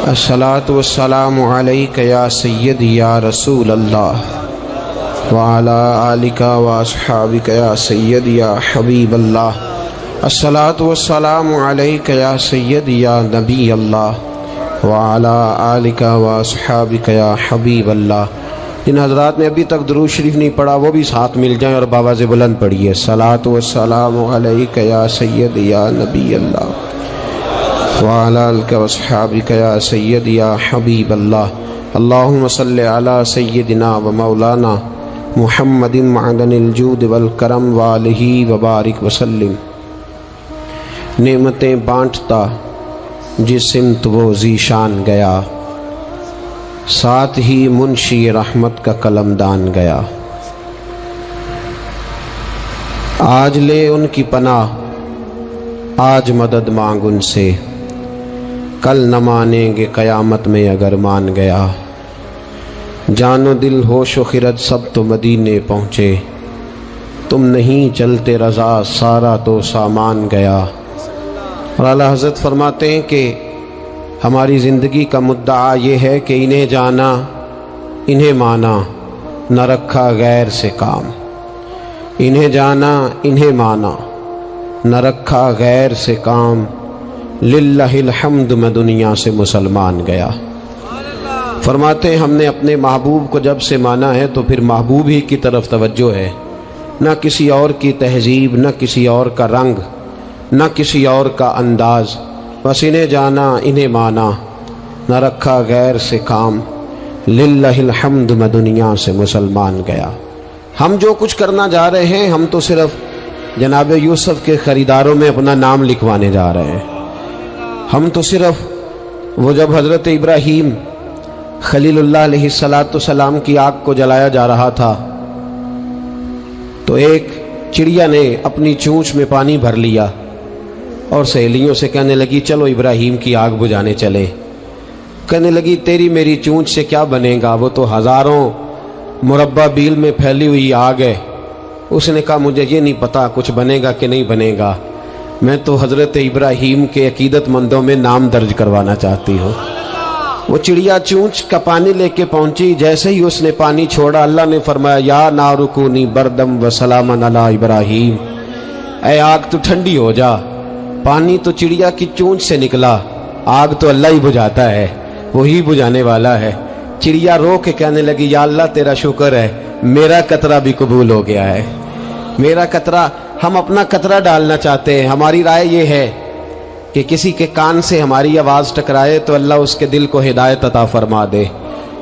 الصلاۃ والسلام علیک یا سیدی یا رسول اللہ وعلی آلک واصحابک یا سیدی یا حبیب اللہ۔ الصلاۃ والسلام علیک یا سیدی یا نبی اللہ وعلی آلک واصحابک یا حبیب اللہ۔ جن حضرات نے ابھی تک درود شریف نہیں پڑھا وہ بھی ساتھ مل جائیں اور بآواز بلند پڑھیے۔ الصلاۃ والسلام علیک یا سیدی یا نبی اللہ وعلی آلک واصحابک یا سیدی یا حبیب اللہ۔ اللہم صلی علی سیدنا و مولانا محمد معدن الجود والکرم وآلہ وبارک وسلم۔ نعمتیں بانٹتا جس سمت وہ ذیشان گیا، ساتھ ہی منشی رحمت کا قلمدان گیا۔ آج لے ان کی پناہ، آج مدد مانگ ان سے، کل نہ مانیں گے قیامت میں اگر مان گیا۔ جان و دل ہوش و خرد سب تو مدینے پہنچے، تم نہیں چلتے رضا سارا تو سامان گیا۔ اور اعلیٰ حضرت فرماتے ہیں کہ ہماری زندگی کا مدعا یہ ہے کہ انہیں جانا انہیں مانا، نہ رکھا غیر سے کام۔ انہیں جانا انہیں مانا، نہ رکھا غیر سے کام، للہ الحمد میں دنیا سے مسلمان گیا۔ فرماتے ہیں ہم نے اپنے محبوب کو جب سے مانا ہے تو پھر محبوب ہی کی طرف توجہ ہے، نہ کسی اور کی تہذیب، نہ کسی اور کا رنگ، نہ کسی اور کا انداز۔ بس انہیں جانا انہیں مانا، نہ رکھا غیر سے کام، للہ الحمد میں دنیا سے مسلمان گیا۔ ہم جو کچھ کرنا جا رہے ہیں، ہم تو صرف جناب یوسف کے خریداروں میں اپنا نام لکھوانے جا رہے ہیں۔ ہم تو صرف وہ جب حضرت ابراہیم خلیل اللہ علیہ السلام کی آگ کو جلایا جا رہا تھا تو ایک چڑیا نے اپنی چونچ میں پانی بھر لیا اور سہیلیوں سے کہنے لگی چلو ابراہیم کی آگ بجھانے چلے۔ کہنے لگی تیری میری چونچ سے کیا بنے گا، وہ تو ہزاروں مربع بیل میں پھیلی ہوئی آگ ہے۔ اس نے کہا مجھے یہ نہیں پتا کچھ بنے گا کہ نہیں بنے گا، میں تو حضرت ابراہیم کے عقیدت مندوں میں نام درج کروانا چاہتی ہوں۔ وہ چڑیا چونچ کا پانی لے کے پہنچی، جیسے ہی اس نے پانی چھوڑا اللہ نے فرمایا یا نار کونی بردم و سلاما علی ابراہیم، اے آگ تو ٹھنڈی ہو جا۔ پانی تو چڑیا کی چونچ سے نکلا، آگ تو اللہ ہی بجھاتا ہے، وہی بجھانے والا ہے۔ چڑیا رو کے کہنے لگی یا اللہ تیرا شکر ہے میرا قطرہ بھی قبول ہو گیا ہے۔ میرا قطرہ، ہم اپنا قطرہ ڈالنا چاہتے ہیں۔ ہماری رائے یہ ہے کہ کسی کے کان سے ہماری آواز ٹکرائے تو اللہ اس کے دل کو ہدایت عطا فرما دے۔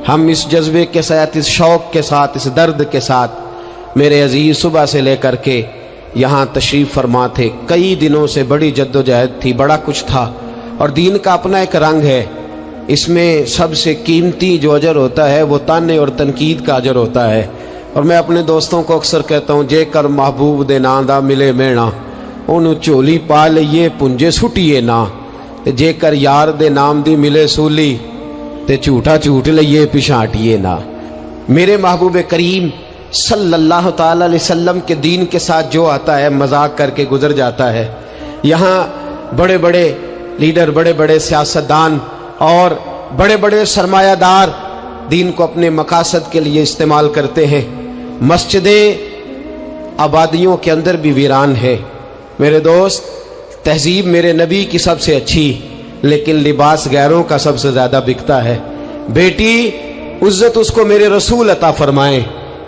ہم اس جذبے کے ساتھ، اس شوق کے ساتھ، اس درد کے ساتھ میرے عزیز صبح سے لے کر کے یہاں تشریف فرما تھے۔ کئی دنوں سے بڑی جد و جہد تھی، بڑا کچھ تھا، اور دین کا اپنا ایک رنگ ہے۔ اس میں سب سے قیمتی جو اجر ہوتا ہے وہ تانے اور تنقید کا اجر ہوتا ہے۔ اور میں اپنے دوستوں کو اکثر کہتا ہوں جے کر محبوب دے ناں دا ملے مینا، انہوں چولی پا لئیے پنجے سٹیے نا، جے کر یار دے نام دی ملے سولی تے جھوٹا جھوٹ لئیے پچھاٹیے نا۔ میرے محبوب کریم صلی اللہ تعالی علیہ وسلم کے دین کے ساتھ جو آتا ہے مذاق کر کے گزر جاتا ہے۔ یہاں بڑے بڑے لیڈر، بڑے بڑے سیاستدان اور بڑے بڑے سرمایہ دار دین کو اپنے مقاصد کے لیے استعمال کرتے ہیں۔ مسجدیں آبادیوں کے اندر بھی ویران ہے۔ میرے دوست، تہذیب میرے نبی کی سب سے اچھی، لیکن لباس غیروں کا سب سے زیادہ بکتا ہے۔ بیٹی عزت اس کو میرے رسول عطا فرمائیں،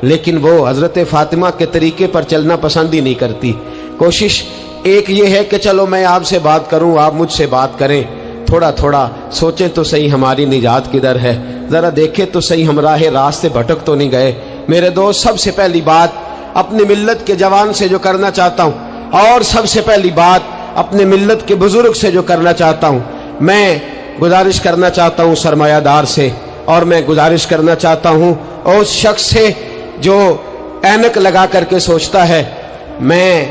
لیکن وہ حضرت فاطمہ کے طریقے پر چلنا پسند ہی نہیں کرتی۔ کوشش ایک یہ ہے کہ چلو میں آپ سے بات کروں، آپ مجھ سے بات کریں، تھوڑا تھوڑا سوچیں تو صحیح ہماری نجات کدھر ہے، ذرا دیکھیں تو صحیح ہم راست بھٹک تو نہیں گئے۔ میرے دوست، سب سے پہلی بات اپنی ملت کے جوان سے جو کرنا چاہتا ہوں، اور سب سے پہلی بات اپنے ملت کے بزرگ سے جو کرنا چاہتا ہوں، میں گزارش کرنا چاہتا ہوں سرمایہ دار سے، اور میں گزارش کرنا چاہتا ہوں اس شخص سے جو اینک لگا کر کے سوچتا ہے۔ میں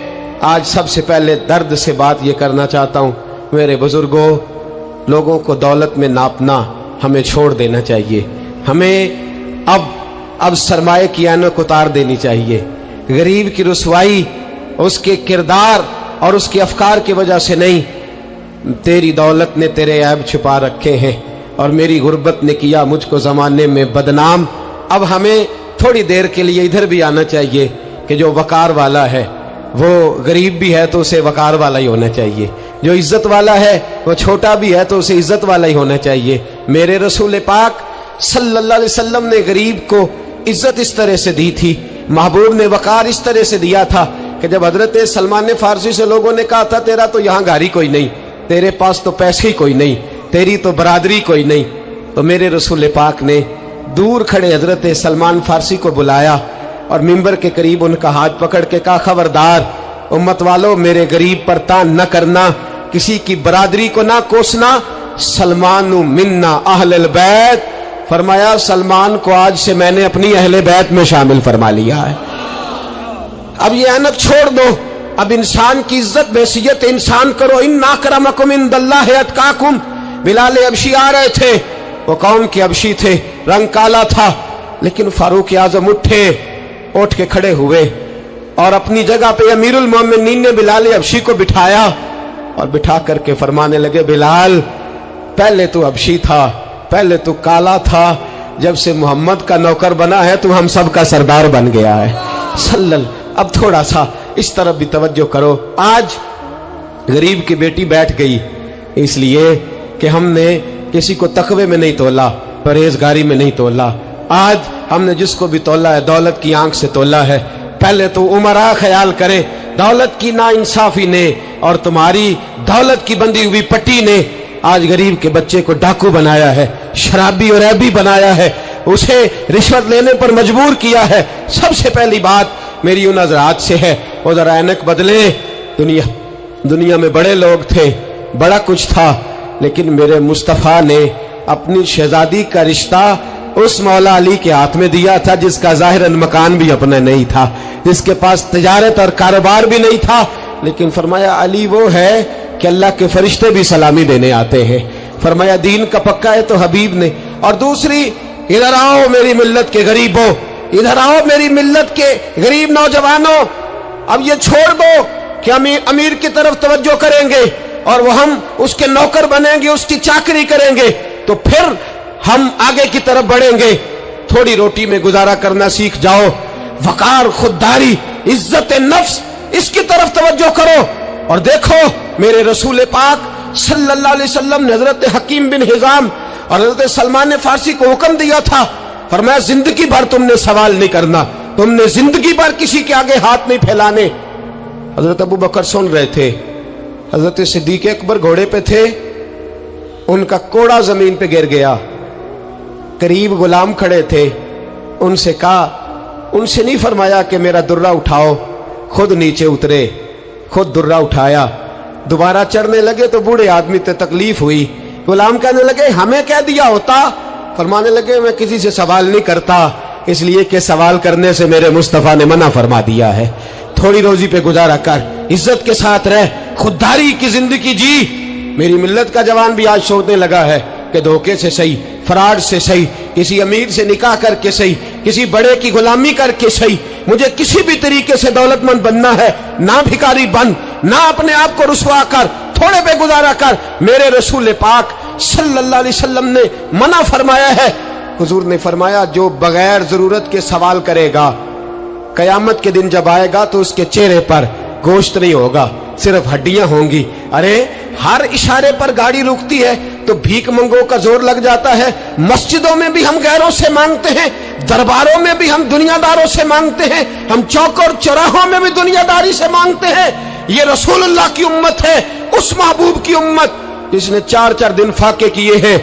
آج سب سے پہلے درد سے بات یہ کرنا چاہتا ہوں، میرے بزرگوں، لوگوں کو دولت میں ناپنا ہمیں چھوڑ دینا چاہیے۔ ہمیں اب سرمایہ کی اینک اتار دینی چاہیے۔ غریب کی رسوائی اس کے کردار اور اس کے افکار کی وجہ سے نہیں، تیری دولت نے تیرے عیب چھپا رکھے ہیں۔ اور میری غربت نے کیا مجھ کو زمانے میں بدنام۔ اب ہمیں تھوڑی دیر کے لیے ادھر بھی آنا چاہیے کہ جو وقار والا ہے وہ غریب بھی ہے تو اسے وقار والا ہی ہونا چاہیے، جو عزت والا ہے وہ چھوٹا بھی ہے تو اسے عزت والا ہی ہونا چاہیے۔ میرے رسول پاک صلی اللہ علیہ وسلم نے غریب کو عزت اس طرح سے دی تھی، محبوب نے وقار اس طرح سے دیا تھا کہ جب حضرت سلمان فارسی سے لوگوں نے کہا تھا تیرا تو یہاں گھر ہی کوئی نہیں، تیرے پاس تو پیسے ہی کوئی نہیں، تیری تو برادری کوئی نہیں، تو میرے رسول پاک نے دور کھڑے حضرت سلمان فارسی کو بلایا اور ممبر کے قریب ان کا ہاتھ پکڑ کے کہا خبردار امت والو، میرے غریب پر تان نہ کرنا، کسی کی برادری کو نہ کوسنا، سلمان منا اہل البیت، فرمایا سلمان کو آج سے میں نے اپنی اہل بیت میں شامل فرما لیا ہے۔ اب یہ اینک چھوڑ دو، اب انسان کی عزت بحیثیت انسان کرو۔ ان اکرمکم عند اللہ اتقاکم۔ بلال حبشی آ رہے تھے، وہ قوم کے حبشی تھے، رنگ کالا تھا، لیکن فاروق اعظم اٹھ کے کھڑے ہوئے اور اپنی جگہ پہ امیر المومنین نے بلال حبشی کو بٹھایا اور بٹھا کر کے فرمانے لگے بلال، پہلے تو حبشی تھا، پہلے تو کالا تھا، جب سے محمد کا نوکر بنا ہے تو ہم سب کا سردار بن گیا ہے صلی اللہ۔ اب تھوڑا سا اس طرف بھی توجہ کرو۔ آج غریب کی بیٹی بیٹھ گئی اس لیے کہ ہم نے کسی کو تقوی میں نہیں تولا، پرہیزگاری میں نہیں تولا۔ آج ہم نے جس کو بھی تولا ہے دولت کی آنکھ سے تولا ہے۔ پہلے تو عمرہ خیال کرے، دولت کی نا انصافی نے اور تمہاری دولت کی بندھی ہوئی پٹی نے آج غریب کے بچے کو ڈاکو بنایا ہے، شرابی اور عیبی بنایا ہے، اسے رشوت لینے پر مجبور کیا ہے۔ سب سے پہلی بات میری ان حضرات سے ہے، وہ ذرا اینک بدلے۔ دنیا میں بڑے لوگ تھے، بڑا کچھ تھا، لیکن میرے مصطفیٰ نے اپنی شہزادی کا رشتہ اس مولا علی کے ہاتھ میں دیا تھا جس کا ظاہراً مکان بھی اپنا نہیں تھا، جس کے پاس تجارت اور کاروبار بھی نہیں تھا، لیکن فرمایا علی وہ ہے کہ اللہ کے فرشتے بھی سلامی دینے آتے ہیں۔ فرمایا دین کا پکا ہے تو حبیب نے۔ اور دوسری، ادھر آؤ میری ملت کے غریبوں، ادھر آؤ میری ملت کے غریب نوجوانوں، اب یہ چھوڑ دو کہ امیر کی طرف توجہ کریں گے اور وہ ہم اس کے نوکر بنیں گے، اس کی چاکری کریں گے تو پھر ہم آگے کی طرف بڑھیں گے۔ تھوڑی روٹی میں گزارا کرنا سیکھ جاؤ، وقار، خودداری، عزت نفس، اس کی طرف توجہ کرو۔ اور دیکھو میرے رسول پاک صلی اللہ علیہ وسلم نے حضرت حکیم بن حزام اور حضرت سلمان فارسی کو حکم دیا تھا، فرمایا زندگی بھر تم نے سوال نہیں کرنا، تم نے زندگی بھر کسی کے آگے ہاتھ نہیں پھیلانے۔ حضرت ابو بکر سن رہے تھے، حضرت صدیق اکبر گھوڑے پہ تھے، ان کا کوڑا زمین پہ گر گیا، قریب غلام کھڑے تھے، ان سے کہا، ان سے نہیں فرمایا کہ میرا درہ اٹھاؤ، خود نیچے اترے، خود درہ اٹھایا، دوبارہ چڑھنے لگے تو بوڑھے آدمی تے تکلیف ہوئی، غلام کہنے لگے ہمیں کہہ دیا ہوتا، فرمانے لگے میں کسی سے سوال نہیں کرتا، اس لیے کہ سوال کرنے سے میرے مصطفیٰ نے منع فرما دیا ہے۔ تھوڑی روزی پہ گزارا کر، عزت کے ساتھ رہ، خودداری کی زندگی جی۔ میری ملت کا جوان بھی آج سوچنے لگا ہے کہ دھوکے سے صحیح، فراڈ سے صحیح، کسی امیر سے نکاح کر کے صحیح، کسی بڑے کی غلامی کر کے صحیح، مجھے کسی بھی طریقے سے دولت مند بننا ہے، نہ بھکاری بن، نہ اپنے آپ کو رسوا کر، تھوڑے پہ گزارا کر۔ میرے رسول پاک صلی اللہ علیہ وسلم نے منع فرمایا ہے۔ حضور نے فرمایا جو بغیر ضرورت کے سوال کرے گا، قیامت کے دن جب آئے گا تو اس کے چہرے پر گوشت نہیں ہوگا، صرف ہڈیاں ہوں گی۔ ارے ہر اشارے پر گاڑی رکتی ہے تو بھیک منگوں کا زور لگ جاتا ہے، مسجدوں میں بھی ہم غیروں سے مانگتے ہیں، درباروں میں بھی ہم دنیا داروں سے مانگتے ہیں، ہم چوک اور چوراہوں میں بھی دنیا داری سے مانگتے ہیں۔ یہ رسول اللہ کی امت ہے، اس محبوب کی امت جس نے 4 دن فاقے کیے ہیں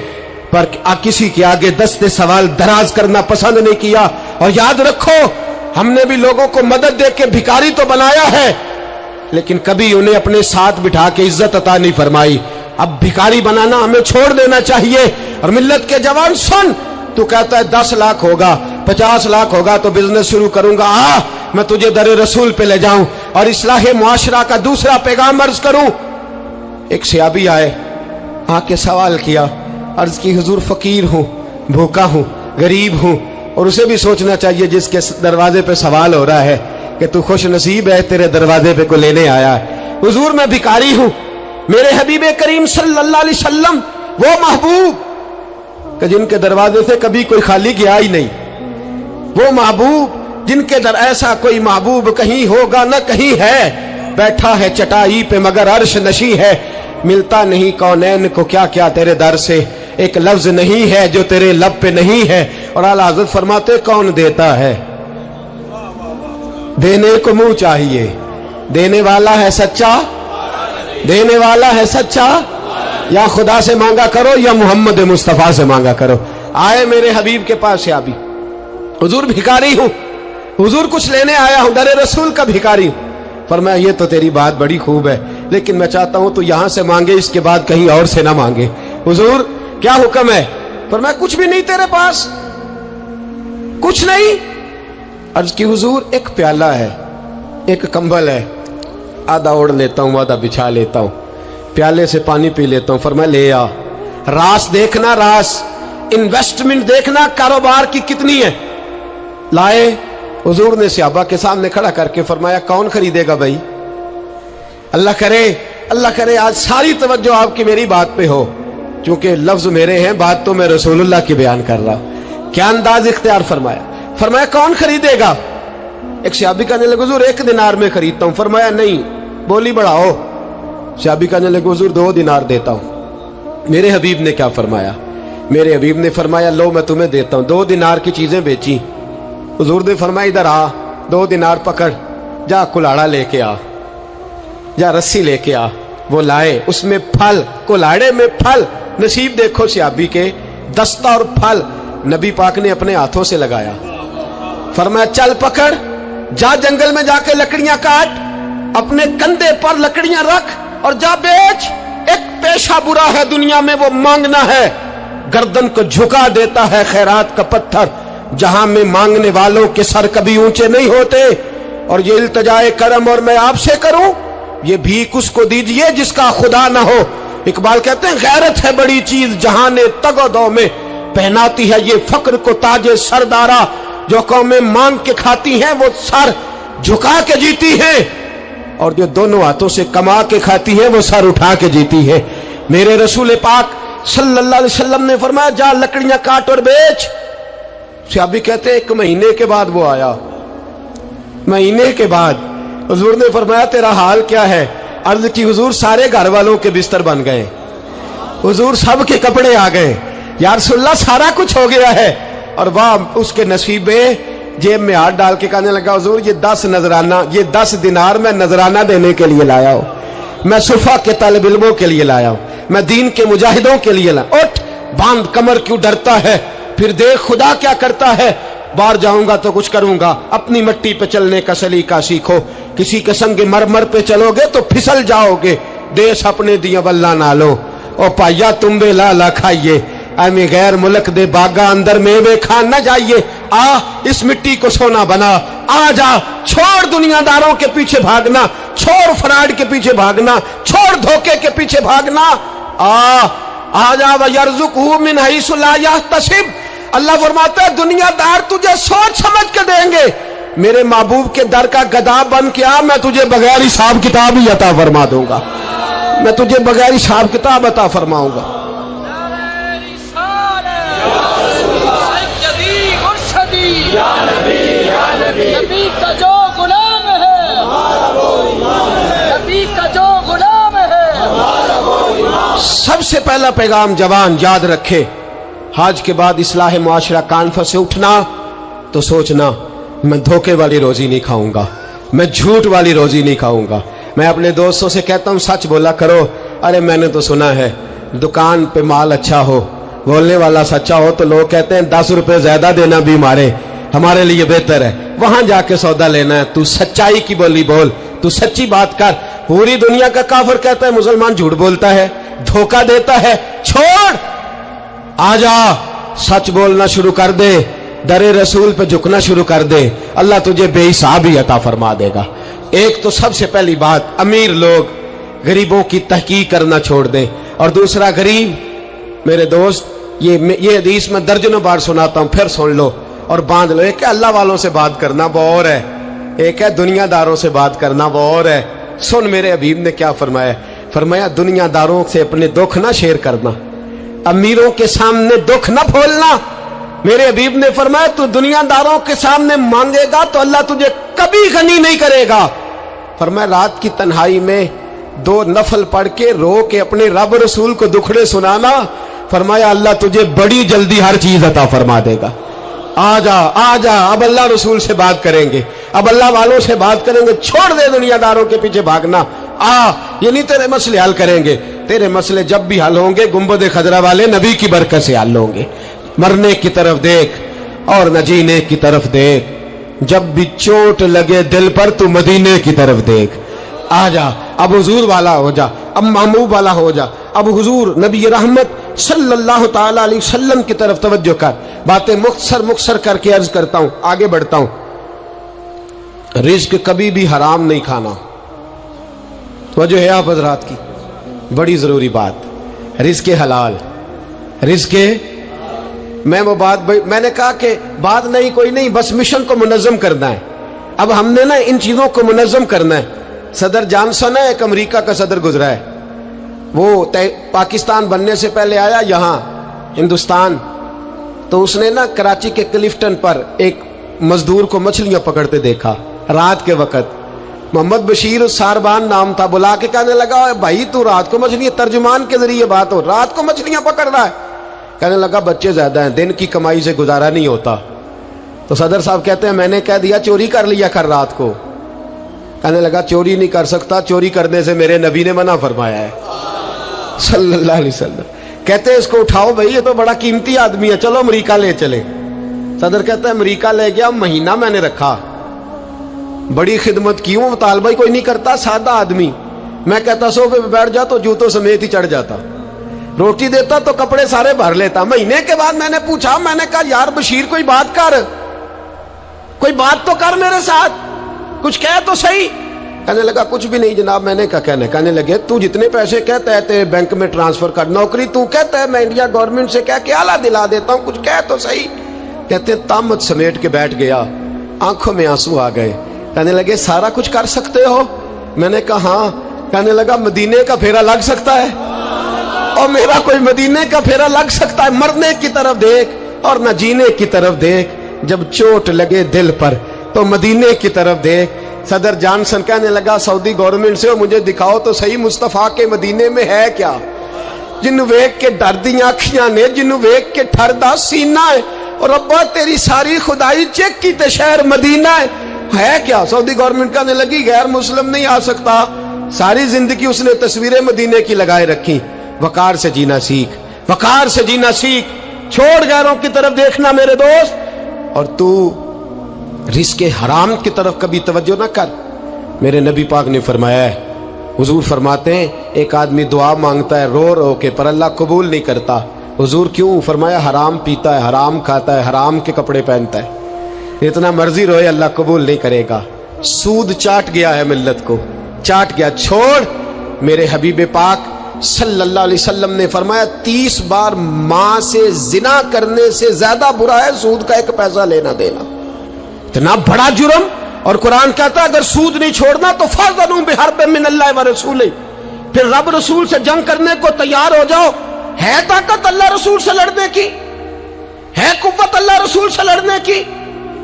پر کسی کے آگے دست سوال دراز کرنا پسند نہیں کیا۔ اور یاد رکھو ہم نے بھی لوگوں کو مدد دے کے بھکاری تو بنایا ہے، لیکن کبھی انہیں اپنے ساتھ بٹھا کے عزت عطا نہیں فرمائی۔ اب بھکاری بنانا ہمیں چھوڑ دینا چاہیے۔ اور ملت کے جوان سن، تو کہتا ہے 10 لاکھ ہوگا، 50 لاکھ ہوگا تو بزنس شروع کروں گا، میں تجھے در رسول پہ لے جاؤں اور اصلاح معاشرہ کا دوسرا پیغام عرض کروں۔ ایک صحابی آئے، آ کے سوال کیا، عرض کی حضور فقیر ہوں، بھوکا ہوں، غریب ہوں، اور اسے بھی سوچنا چاہیے جس کے دروازے پہ سوال ہو رہا ہے کہ تو خوش نصیب ہے، تیرے دروازے پہ کو لینے آیا ہے۔ حضور میں بھکاری ہوں، میرے حبیب کریم صلی اللہ علیہ وسلم وہ محبوب کہ جن کے دروازے سے کبھی کوئی خالی گیا ہی نہیں، وہ محبوب جن کے در ایسا کوئی محبوب کہیں ہوگا نہ کہیں ہے، بیٹھا ہے چٹائی پہ مگر عرش نشی ہے، ملتا نہیں کونین کو کیا کیا تیرے در سے، ایک لفظ نہیں ہے جو تیرے لب پہ نہیں ہے۔ اور اعلیٰ حضرت فرماتے کون دیتا ہے، دینے کو منہ چاہیے، دینے والا ہے سچا، دینے والا ہے سچا، یا خدا سے مانگا کرو یا محمد مصطفیٰ سے مانگا کرو۔ آئے میرے حبیب کے پاس سے آبی، حضور بھکاری ہوں، حضور کچھ لینے آیا ہوں، در رسول کا بھکاری ہوں۔ فرمایا یہ تو تیری بات بڑی خوب ہے، لیکن میں چاہتا ہوں تو یہاں سے مانگے، اس کے بعد کہیں اور سے نہ مانگے۔ حضور کیا حکم ہے؟ فرمایا کچھ بھی نہیں تیرے پاس، کچھ نہیں۔ عرض کی حضور ایک پیالہ ہے، ایک کمبل ہے، آدھا اوڑھ لیتا ہوں آدھا بچھا لیتا ہوں، پیالے سے پانی پی لیتا ہوں۔ فرمایا لے آ، راس دیکھنا، راس انویسٹمنٹ دیکھنا کاروبار کی کتنی ہے۔ لائے، حضور نے صحابہ کے سامنے کھڑا کر کے فرمایا کون خریدے گا بھائی؟ اللہ کرے آج ساری توجہ آپ کی میری بات پہ ہو، چونکہ لفظ میرے ہیں، بات تو میں رسول اللہ کی بیان کر رہا ہوں۔ کیا انداز اختیار فرمایا کون خریدے گا؟ ایک صحابی کہنے لگے حضور 1 دینار میں خریدتا ہوں۔ فرمایا نہیں، بولی بڑھاؤ۔ صحابی کہنے لگے حضور 2 دینار دیتا ہوں۔ میرے حبیب نے کیا فرمایا؟ میرے حبیب نے فرمایا لو میں تمہیں دیتا ہوں۔ 2 دینار کی چیزیں بیچی، حضور نے فرمایا ادھر آ، 2 دینار پکڑ، جا کلاڑا لے کے آ، جا رسی لے کے آ۔ وہ لائے، اس میں پھل، کلاڑے میں پھل، نصیب دیکھو صحابی کے، دستہ اور پھل نبی پاک نے اپنے ہاتھوں سے لگایا۔ فرمایا چل پکڑ، جا جنگل میں جا کے لکڑیاں کاٹ، اپنے کندھے پر لکڑیاں رکھ اور جا بیچ۔ ایک پیشہ برا ہے دنیا میں، وہ مانگنا ہے، گردن کو جھکا دیتا ہے خیرات کا پتھر، جہاں میں مانگنے والوں کے سر کبھی اونچے نہیں ہوتے۔ اور یہ التجائے کرم اور میں آپ سے کروں، یہ بھیک اس کو دیجئے جس کا خدا نہ ہو۔ اقبال کہتے ہیں غیرت ہے بڑی چیز جہان تگ و دو میں، پہناتی ہے یہ فقر کو تاج سردارا، جو قومیں مانگ کے کھاتی ہیں وہ سر جھکا کے جیتی ہیں، اور جو دونوں ہاتھوں سے کما کے کھاتی ہیں وہ سر اٹھا کے جیتی ہے۔ میرے رسول پاک صلی اللہ علیہ وسلم نے فرمایا جا لکڑیاں کاٹ اور بیچ۔ صحابی کہتے ہیں 1 مہینے کے بعد وہ آیا، مہینے کے بعد حضور نے فرمایا تیرا حال کیا ہے؟ عرض کی حضور سارے گھر والوں کے بستر بن گئے، حضور سب کے کپڑے آ گئے، یا رسول اللہ سارا کچھ ہو گیا ہے۔ اور واہ اس کے نصیب میں، جیب میں ہاتھ ڈال کے کہنے لگا حضور یہ 10 نذرانہ، یہ 10 دینار میں نذرانہ دینے کے لیے لایا ہوں، میں صفا کے طالب علموں کے لیے لایا ہوں، میں دین کے مجاہدوں کے لیے لایا۔ اٹھ باندھ کمر، کیوں ڈرتا ہے؟ پھر دیکھ خدا کیا کرتا ہے۔ باہر جاؤں گا تو کچھ کروں گا، اپنی مٹی پہ چلنے کا سلیقہ سیکھو، کسی کے سنگ مرمر پہ چلو گے تو پھسل جاؤ گے، دیس اپنے دیا واللہ نہ لو، او پایا تم بے لالا کھائیے، ایمی غیر ملک دے باغا اندر میوے کھان نہ جائیے، آ اس مٹی کو سونا بنا، آ جا، چھوڑ دنیا داروں کے پیچھے بھاگنا، چھوڑ فراڈ کے پیچھے بھاگنا، چھوڑ دھوکے کے پیچھے بھاگنا، آ جا وَيَرْزُقْهُ مِنْ حَيْثُ لَا يَحْتَسِبُ۔ اللہ فرماتا ہے دنیا دار تجھے سوچ سمجھ کے دیں گے، میرے محبوب کے در کا گدا بن کے آ، میں تجھے بغیر حساب کتاب ہی عطا فرما دوں گا، میں تجھے بغیر حساب کتاب عطا فرماؤں گا۔ نبی کا جو غلام ہے، نبی کا جو غلام ہے۔ سب سے پہلا پیغام جوان یاد رکھے، حج کے بعد اصلاح معاشرہ کانفرنس سے اٹھنا تو سوچنا میں دھوکے والی روزی نہیں کھاؤں گا، میں جھوٹ والی روزی نہیں کھاؤں گا۔ میں اپنے دوستوں سے کہتا ہوں سچ بولا کرو، ارے میں نے تو سنا ہے دکان پہ مال اچھا ہو، بولنے والا سچا ہو تو لوگ کہتے ہیں 10 روپے زیادہ دینا بھی ہمارے لیے بہتر ہے، وہاں جا کے سودا لینا ہے۔ تو سچائی کی بولی بول، تو سچی بات کر۔ پوری دنیا کا کافر کہتا ہے مسلمان جھوٹ بولتا ہے، دھوکہ دیتا ہے، چھوڑ، آ جا، سچ بولنا شروع کر دے، در رسول پہ جھکنا شروع کر دے، اللہ تجھے بے حساب ہی عطا فرما دے گا۔ ایک تو سب سے پہلی بات، امیر لوگ غریبوں کی تحقیق کرنا چھوڑ دیں، اور دوسرا غریب میرے دوست، یہ حدیث میں درجنوں بار سناتا ہوں، پھر سن لو اور باندھ لو۔ ایک ہے اللہ والوں سے بات کرنا، وہ اور ہے، ایک ہے دنیا داروں سے بات کرنا، وہ اور ہے۔ سن میرے حبیب نے کیا فرمایا، فرمایا دنیا داروں سے اپنے دکھ نہ شیئر کرنا، अमीरों के सामने दुख न खोलना। मेरे हबीब ने फरमाया तू दुनियादारों के सामने मांगेगा तो अल्लाह तुझे कभी गनी नहीं करेगा। फरमाया रात की तन्हाई में 2 नफल पढ़ के रो के अपने रब रसूल को दुखड़े सुनाना, फरमाया अल्लाह तुझे बड़ी जल्दी हर चीज अता फरमा देगा। आ जा, अब अल्लाह रसूल से बात करेंगे, अब अल्लाह वालों से बात करेंगे, छोड़ दे दुनियादारों के पीछे भागना। ये नहीं तेरे मसले हल करेंगे, तेरे मसले जब भी हल होंगे गुंबद खजरा वाले नबी की बरकत से हल होंगे। मरने की तरफ देख और न जीने की तरफ देख, जब भी चोट लगे दिल पर तू मदीने की तरफ देख। आ जा, अब हुजूर वाला हो जा, अब महबूब वाला हो जा, अब हुजूर नबी रहमत सल्लल्लाहु ताला अलैहि वसल्लम की तरफ तवज्जो कर। बातें मुख्तसर करके अर्ज करता हूं, आगे बढ़ता हूं। रिज्क कभी भी हराम नहीं खाना, तवज्जो है आप हजरात की, बड़ी जरूरी बात। रिज्क हलाल, रिज्क मैं वो बात मैंने कहा कि बात नहीं कोई नहीं, बस मिशन को मुनज़्ज़म करना है। अब हमने ना इन चीजों को मुनज़्ज़म करना है। सदर जॉनसन है, एक अमेरिका का सदर गुजरा है, वो पाकिस्तान बनने से पहले आया यहाँ हिंदुस्तान, तो उसने ना कराची के क्लिफ्टन पर एक मजदूर को मछलियां पकड़ते देखा रात के वक्त। मोहम्मद बशीर सारबान नाम था, बुला के कहने लगा भाई तू रात को मछलियां, तर्जुमान के जरिए बात हो, रात को मछलियां पकड़ रहा है। कहने लगा बच्चे ज्यादा हैं, दिन की कमाई से गुजारा नहीं होता। तो सदर साहब कहते हैं मैंने कह दिया चोरी कर लिया कर रात को। कहने लगा चोरी नहीं कर सकता, चोरी करने से मेरे नबी ने मना फरमाया है सल्लल्लाहु अलैहि वसल्लम। कहते हैं इसको उठाओ भाई, ये तो बड़ा कीमती आदमी है, चलो अमेरिका ले चले। सदर कहता है अमेरिका ले गया, महीना मैंने रखा, बड़ी खिदमत की हूं, मुतालबा कोई नहीं करता, सादा आदमी। मैं कहता सोफे पे बैठ जा तो जूतों समेत ही चढ़ जाता, रोटी देता तो कपड़े सारे भर लेता। महीने के बाद मैंने पूछा, मैंने कहा यार बशीर कोई बात कर, कोई बात तो कर मेरे साथ, कुछ कह तो सही। कहने लगा कुछ भी नहीं जनाब, मैंने क्या कहना। कहने लगे तू जितने पैसे कहता है तेरे बैंक में ट्रांसफर कर, नौकरी तू कहता है मैं इंडिया गवर्नमेंट से कह के आला दिला देता हूं, कुछ कह तो सही। कहते तामत समेट के बैठ गया, आंखों में आंसू आ गए। कहने लगे सारा कुछ कर सकते हो? मैंने कहा हाँ। कहने लगा मदीने का फेरा लग सकता है? और मेरा कोई मदीने का फेरा लग सकता है? मरने की तरफ देख और न जीने की तरफ देख, जब चोट लगे दिल पर तो मदीने की तरफ देख। सदर जॉनसन कहने लगा सऊदी गवर्नमेंट से मुझे दिखाओ तो सही मुस्तफा के मदीने में है क्या, जिन्नू वेख के डर दी अखियां ने, जिन्नू वेख के ठरदा सीना है, और अब्बा तेरी सारी खुदाई चेक की ते शहर मदीना है क्या? सऊदी गवर्नमेंट कहने लगी गैर मुस्लिम नहीं आ सकता। सारी जिंदगी उसने तस्वीरें मदीने की लगाए रखी। वकार से जीना सीख, वकार से जीना सीख, छोड़ गैरों की तरफ देखना मेरे दोस्त, और तू रिस्के हराम की तरफ कभी तवज्जो ना कर। मेरे नबी पाक ने फरमाया है, हुजूर फरमाते हैं एक आदमी दुआ मांगता है रो रो के, पर अल्लाह कबूल नहीं करता। हुजूर क्यों? फरमाया हराम पीता है, हराम खाता है, हराम के कपड़े पहनता है, इतना मर्जी रोए अल्लाह कबूल नहीं करेगा। सूद चाट गया है मिल्लत को, चाट गया। छोड़। मेरे हबीब पाक सल्लल्लाहु अलैहि वसल्लम ने फरमाया 30 बार मां से जिना करने से ज्यादा बुरा है सूद का 1 पैसा लेना देना, इतना बड़ा जुर्म। और कुरान कहता है अगर सूद नहीं छोड़ना तो फज़नु बिहर्बिन मिनल्लाहि व रसूलिही, फिर रब रसूल से जंग करने को तैयार हो जाओ। है ताकत अल्लाह रसूल से लड़ने की, है कुव्वत अल्लाह रसूल से लड़ने की।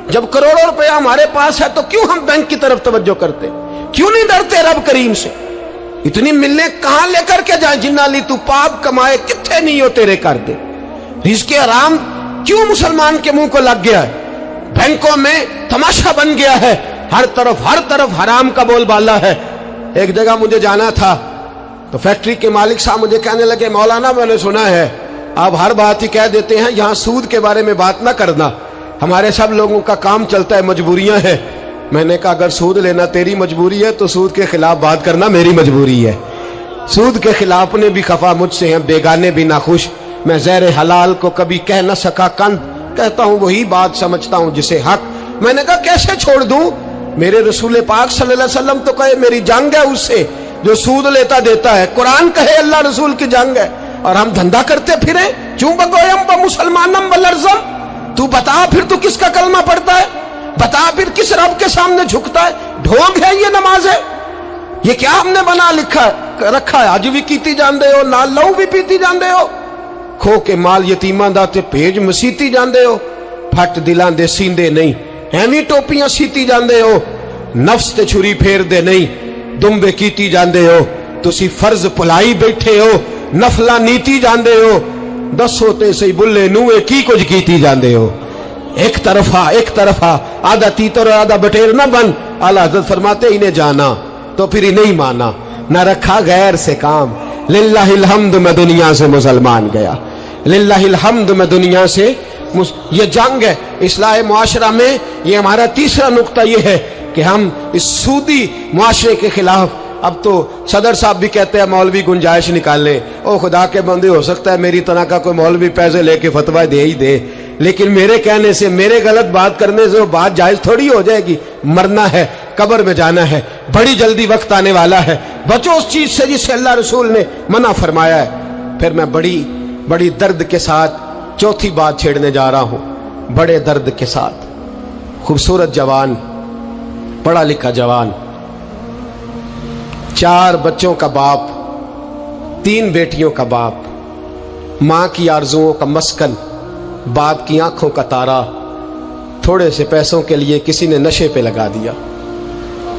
जब करोड़ों रुपया हमारे पास है तो क्यों हम बैंक की तरफ तवज्जो करते, क्यों नहीं डरते रब करीम से? इतनी मिलने कहां लेकर के जाए? जिन्ना ली तू पाप कमाए कितने नहीं हो तेरे कर दे। रिज़्क़े हराम क्यों मुसलमान के मुंह को लग गया है? बैंकों में तमाशा बन गया है, हर तरफ हराम का बोलबाला है। एक जगह मुझे जाना था तो फैक्ट्री के मालिक साहब मुझे कहने लगे मौलाना मैंने सुना है आप हर बात ही कह देते हैं, यहां सूद के बारे में बात ना करना, हमारे सब लोगों का काम चलता है, मजबूरियां हैं। मैंने कहा अगर सूद लेना तेरी मजबूरी है तो सूद के खिलाफ बात करना मेरी मजबूरी है। सूद के खिलाफ ने भी खफा मुझसे हैं, बेगाने भी नाखुश। मैं ज़हर हलाल को कभी कह न सका कंद, कहता हूं वही बात समझता हूं जिसे हक। मैंने कहा कैसे छोड़ दूं? मेरे रसूल पाक सल्लल्लाहु अलैहि वसल्लम तो कहे मेरी जंग है उससे जो सूद लेता देता है, कुरान कहे अल्लाह रसूल की जंग है, और हम धंधा करते फिरे। क्यों बगोयम ब मुसलमानम बलरजम। तू बता फिर तू किसका कलमा पढ़ता है, बता फिर किस रब के सामने झुकता है? ढोंग है ये नमाज है? ये क्या हमने बना लिखा रखा है? आज भी कीती जाते हो, नाल लहू भी पीती जाते हो। ਖੋ ਕੇ ਮਾਲ ਯਤੀਮਾਂ ਦਾ ਤੇ ਭੇਜ ਮਸੀਤੀ ਜਾਂਦੇ ਹੋ, ਫੱਟ ਦਿਲਾਂ ਦੇ ਸੀਂਦੇ ਨਹੀਂ, ਐਵੇਂ ਟੋਪੀਆਂ ਸੀਤੀ ਜਾਂਦੇ ਹੋ, ਨਫਸ ਤੇ ਛੁਰੀ ਫੇਰਦੇ ਨਹੀਂ, ਦੁੰਬੇ ਕੀਤੀ ਜਾਂਦੇ ਹੋ, ਤੁਸੀਂ ਫਰਜ਼ ਭੁਲਾਈ ਬੈਠੇ ਹੋ, ਨਫਲਾਂ ਨੀਤੀ ਜਾਂਦੇ ਹੋ, ਦੱਸੋ ਤੇ ਸਹੀ ਬੁੱਲੇ ਨੂਏ ਕੀ ਕੁਝ ਕੀਤੀ ਜਾਂਦੇ ਹੋ। ایک طرفہ آدھا تیتر اور آدھا بٹیر نہ بن، اعلیٰ حضرت فرماتے انہیں جانا تو پھر ہی نہیں مانا، نہ رکھا غیر سے کام، للہ الحمد میں دنیا سے مسلمان گیا، للہ الحمد میں دنیا سے یہ جنگ ہے اصلاح معاشرہ میں۔ یہ ہمارا تیسرا نقطہ یہ ہے کہ ہم اس سودی معاشرے کے خلاف، اب تو صدر صاحب بھی کہتے ہیں مولوی گنجائش نکالیں، او خدا کے بندے ہو سکتا ہے میری طرح کا کوئی مولوی پیسے لے کے فتویٰ دے ہی دے، لیکن میرے کہنے سے، میرے غلط بات کرنے سے وہ بات جائز تھوڑی ہو جائے گی۔ مرنا ہے، قبر میں جانا ہے، بڑی جلدی وقت آنے والا ہے، بچو اس چیز سے جس سے اللہ رسول نے منع فرمایا ہے۔ پھر میں بڑی درد کے ساتھ چوتھی بات چھیڑنے جا رہا ہوں، بڑے درد کے ساتھ۔ خوبصورت جوان، پڑھا لکھا جوان، 4 بچوں کا باپ، 3 بیٹیوں کا باپ، ماں کی آرزوؤں کا مسکن، باپ کی آنکھوں کا تارا، تھوڑے سے پیسوں کے لیے کسی نے نشے پہ لگا دیا،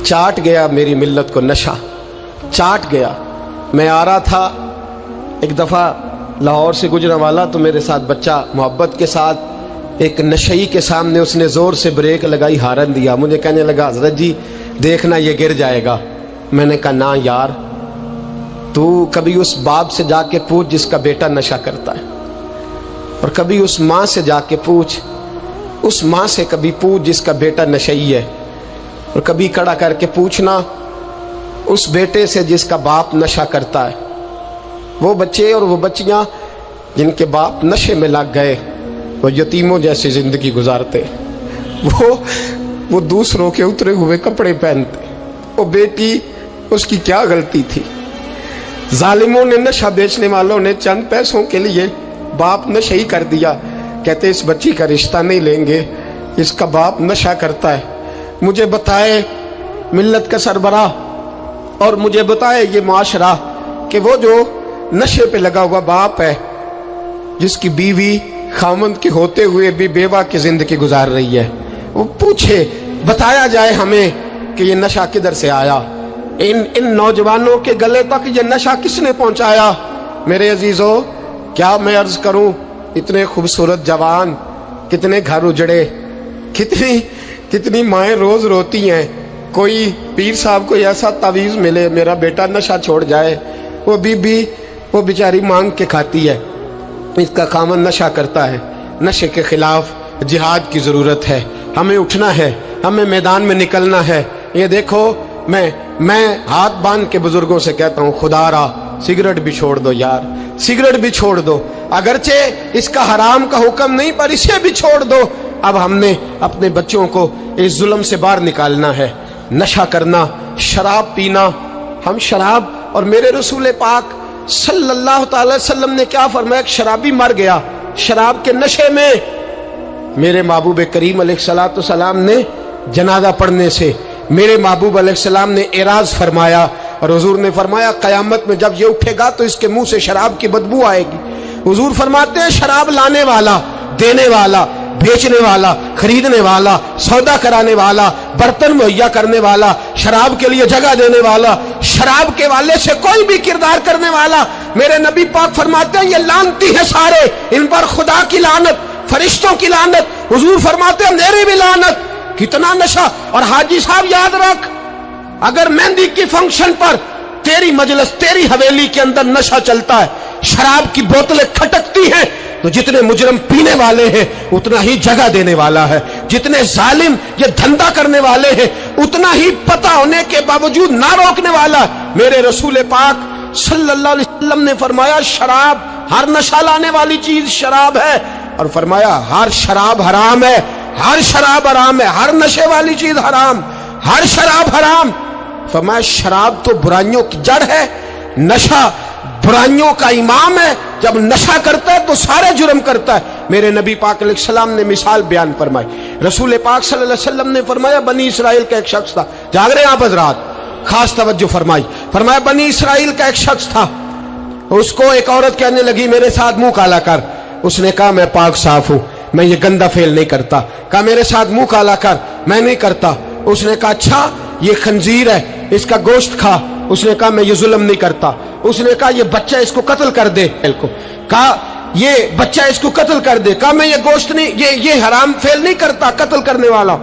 چاٹ گیا میری ملت کو نشہ، چاٹ گیا۔ میں آ رہا تھا ایک دفعہ لاہور سے گزرنے والا، تو میرے ساتھ بچہ محبت کے ساتھ ایک نشئی کے سامنے اس نے زور سے بریک لگائی، ہارن دیا، مجھے کہنے لگا حضرت جی دیکھنا یہ گر جائے گا۔ میں نے کہا نہ یار، تو کبھی اس باپ سے جا کے پوچھ جس کا بیٹا نشہ کرتا ہے، اور کبھی اس ماں سے جا کے پوچھ، اس ماں سے کبھی پوچھ جس کا بیٹا نشئی ہے، اور کبھی کھڑا کر کے پوچھنا اس بیٹے سے جس کا باپ نشہ کرتا ہے۔ وہ بچے اور وہ بچیاں جن کے باپ نشے میں لگ گئے، وہ یتیموں جیسی زندگی گزارتے، وہ دوسروں کے اترے ہوئے کپڑے پہنتے۔ وہ بیٹی، اس کی کیا غلطی تھی؟ ظالموں نے، نشہ بیچنے والوں نے چند پیسوں کے لیے باپ نشئی کر دیا، کہتے اس بچی کا رشتہ نہیں لیں گے، اس کا باپ نشہ کرتا ہے۔ مجھے بتائے ملت کا سربراہ اور مجھے بتائے یہ معاشرہ کہ وہ جو نشے پہ لگا ہوا باپ ہے، جس کی بیوی خاوند کے ہوتے ہوئے بھی بیوہ کی زندگی گزار رہی ہے، وہ پوچھے، بتایا جائے ہمیں کہ یہ نشہ کدھر سے آیا، ان نوجوانوں کے گلے تک یہ نشہ کس نے پہنچایا؟ میرے عزیزو، کیا میں عرض کروں، اتنے خوبصورت جوان، کتنے گھر اجڑے، کتنی مائیں روز روتی ہیں، کوئی پیر صاحب کو ایسا تعویذ ملے میرا بیٹا نشہ چھوڑ جائے، وہ بی وہ بیچاری مانگ کے کھاتی ہے، اس کا خاوند نشہ کرتا ہے۔ نشے کے خلاف جہاد کی ضرورت ہے، ہمیں اٹھنا ہے، ہمیں میدان میں نکلنا ہے۔ یہ دیکھو، میں ہاتھ باندھ کے بزرگوں سے کہتا ہوں، خدا را سگریٹ بھی چھوڑ دو یار، سگریٹ بھی چھوڑ دو، اگرچہ اس کا حرام کا حکم نہیں پر اسے بھی چھوڑ دو۔ اب ہم نے اپنے بچوں کو اس ظلم سے باہر نکالنا ہے۔ نشہ کرنا، شراب پینا، ہم شراب، اور میرے رسول پاک صلی اللہ تعالی وسلم نے کیا فرمایا؟ کہ شرابی مر گیا شراب کے نشے میں۔ میرے محبوب کریم علیہ الصلوۃ والسلام نے جنازہ پڑھنے سے میرے محبوب علیہ السلام نے اعراض فرمایا، اور حضور نے فرمایا قیامت میں جب یہ اٹھے گا تو اس کے منہ سے شراب کی بدبو آئے گی۔ حضور فرماتے ہیں شراب لانے والا، دینے والا، بیچنے والا، خریدنے والا، سودا کرانے والا، برتن مہیا کرنے والا، شراب کے لیے جگہ دینے والا، شراب کے والے سے کوئی بھی کردار کرنے والا، میرے نبی پاک فرماتے ہیں یہ لعنتی ہے سارے، ان پر خدا کی لعنت، فرشتوں کی لعنت، حضور فرماتے ہیں میری بھی لعنت۔ کتنا نشہ! اور حاجی صاحب یاد رکھ، اگر مہندی کی فنکشن پر تیری مجلس، تیری حویلی کے اندر نشہ چلتا ہے، شراب کی بوتلیں کھٹکتی ہیں، تو جتنے مجرم پینے والے ہیں اتنا ہی جگہ دینے والا ہے، جتنے ظالم یہ دھندا کرنے والے ہیں اتنا ہی پتہ ہونے کے باوجود نہ روکنے والا۔ میرے رسول پاک صلی اللہ علیہ وسلم نے فرمایا شراب، ہر نشہ لانے والی چیز شراب ہے، اور فرمایا ہر شراب حرام ہے، ہر شراب حرام ہے، ہر نشے والی چیز حرام، ہر شراب حرام۔ فرمایا شراب تو برائیوں کی جڑ ہے، نشہ برائیوں کا امام ہے، جب نشہ کرتا ہے تو سارے جرم کرتا ہے۔ میرے نبی پاک علیہ السلام نے مثال بیان فرمائی، رسول پاک صلی اللہ علیہ وسلم نے فرمایا بنی اسرائیل کا ایک شخص تھا، جاگ رہے ہیں آپ حضرات، خاص توجہ فرمائی، فرمایا بنی اسرائیل کا ایک شخص تھا، उसको एक औरत कहने लगी मेरे साथ मुंह काला कर। उसने कहा मैं पाक साफ हूं, मैं ये गंदा फेल नहीं करता। कहा मेरे साथ मुंह काला कर, मैं नहीं करता। उसने कहा अच्छा ये खंजीर है, इसका गोश्त खा। उसने कहा मैं ये जुल्म नहीं करता। उसने कहा ये बच्चा इसको कत्ल कर दे। कहा ये बच्चा इसको कत्ल कर दे। कहा मैं ये गोश्त नहीं, ये हराम फेल नहीं करता, कत्ल करने वाला।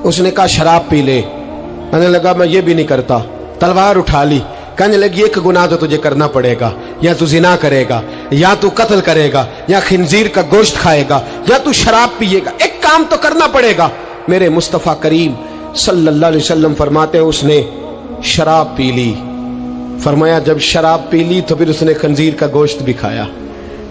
उसने कहा शराब पी ले। कहने लगा मैं ये भी नहीं करता। तलवार उठा ली। कहने लगी एक गुनाह तो तुझे करना पड़ेगा, या तू जिना करेगा, या तू कत्ल करेगा, या खिंजीर का गोश्त खाएगा, या तू शराब पिएगा, एक काम तो करना पड़ेगा। मेरे मुस्तफा करीम सल्लल्लाहु अलैहि वसल्लम फरमाते हैं उसने शराब पी ली। फरमाया जब शराब पी ली तो फिर उसने खंजीर का गोश्त भी खाया।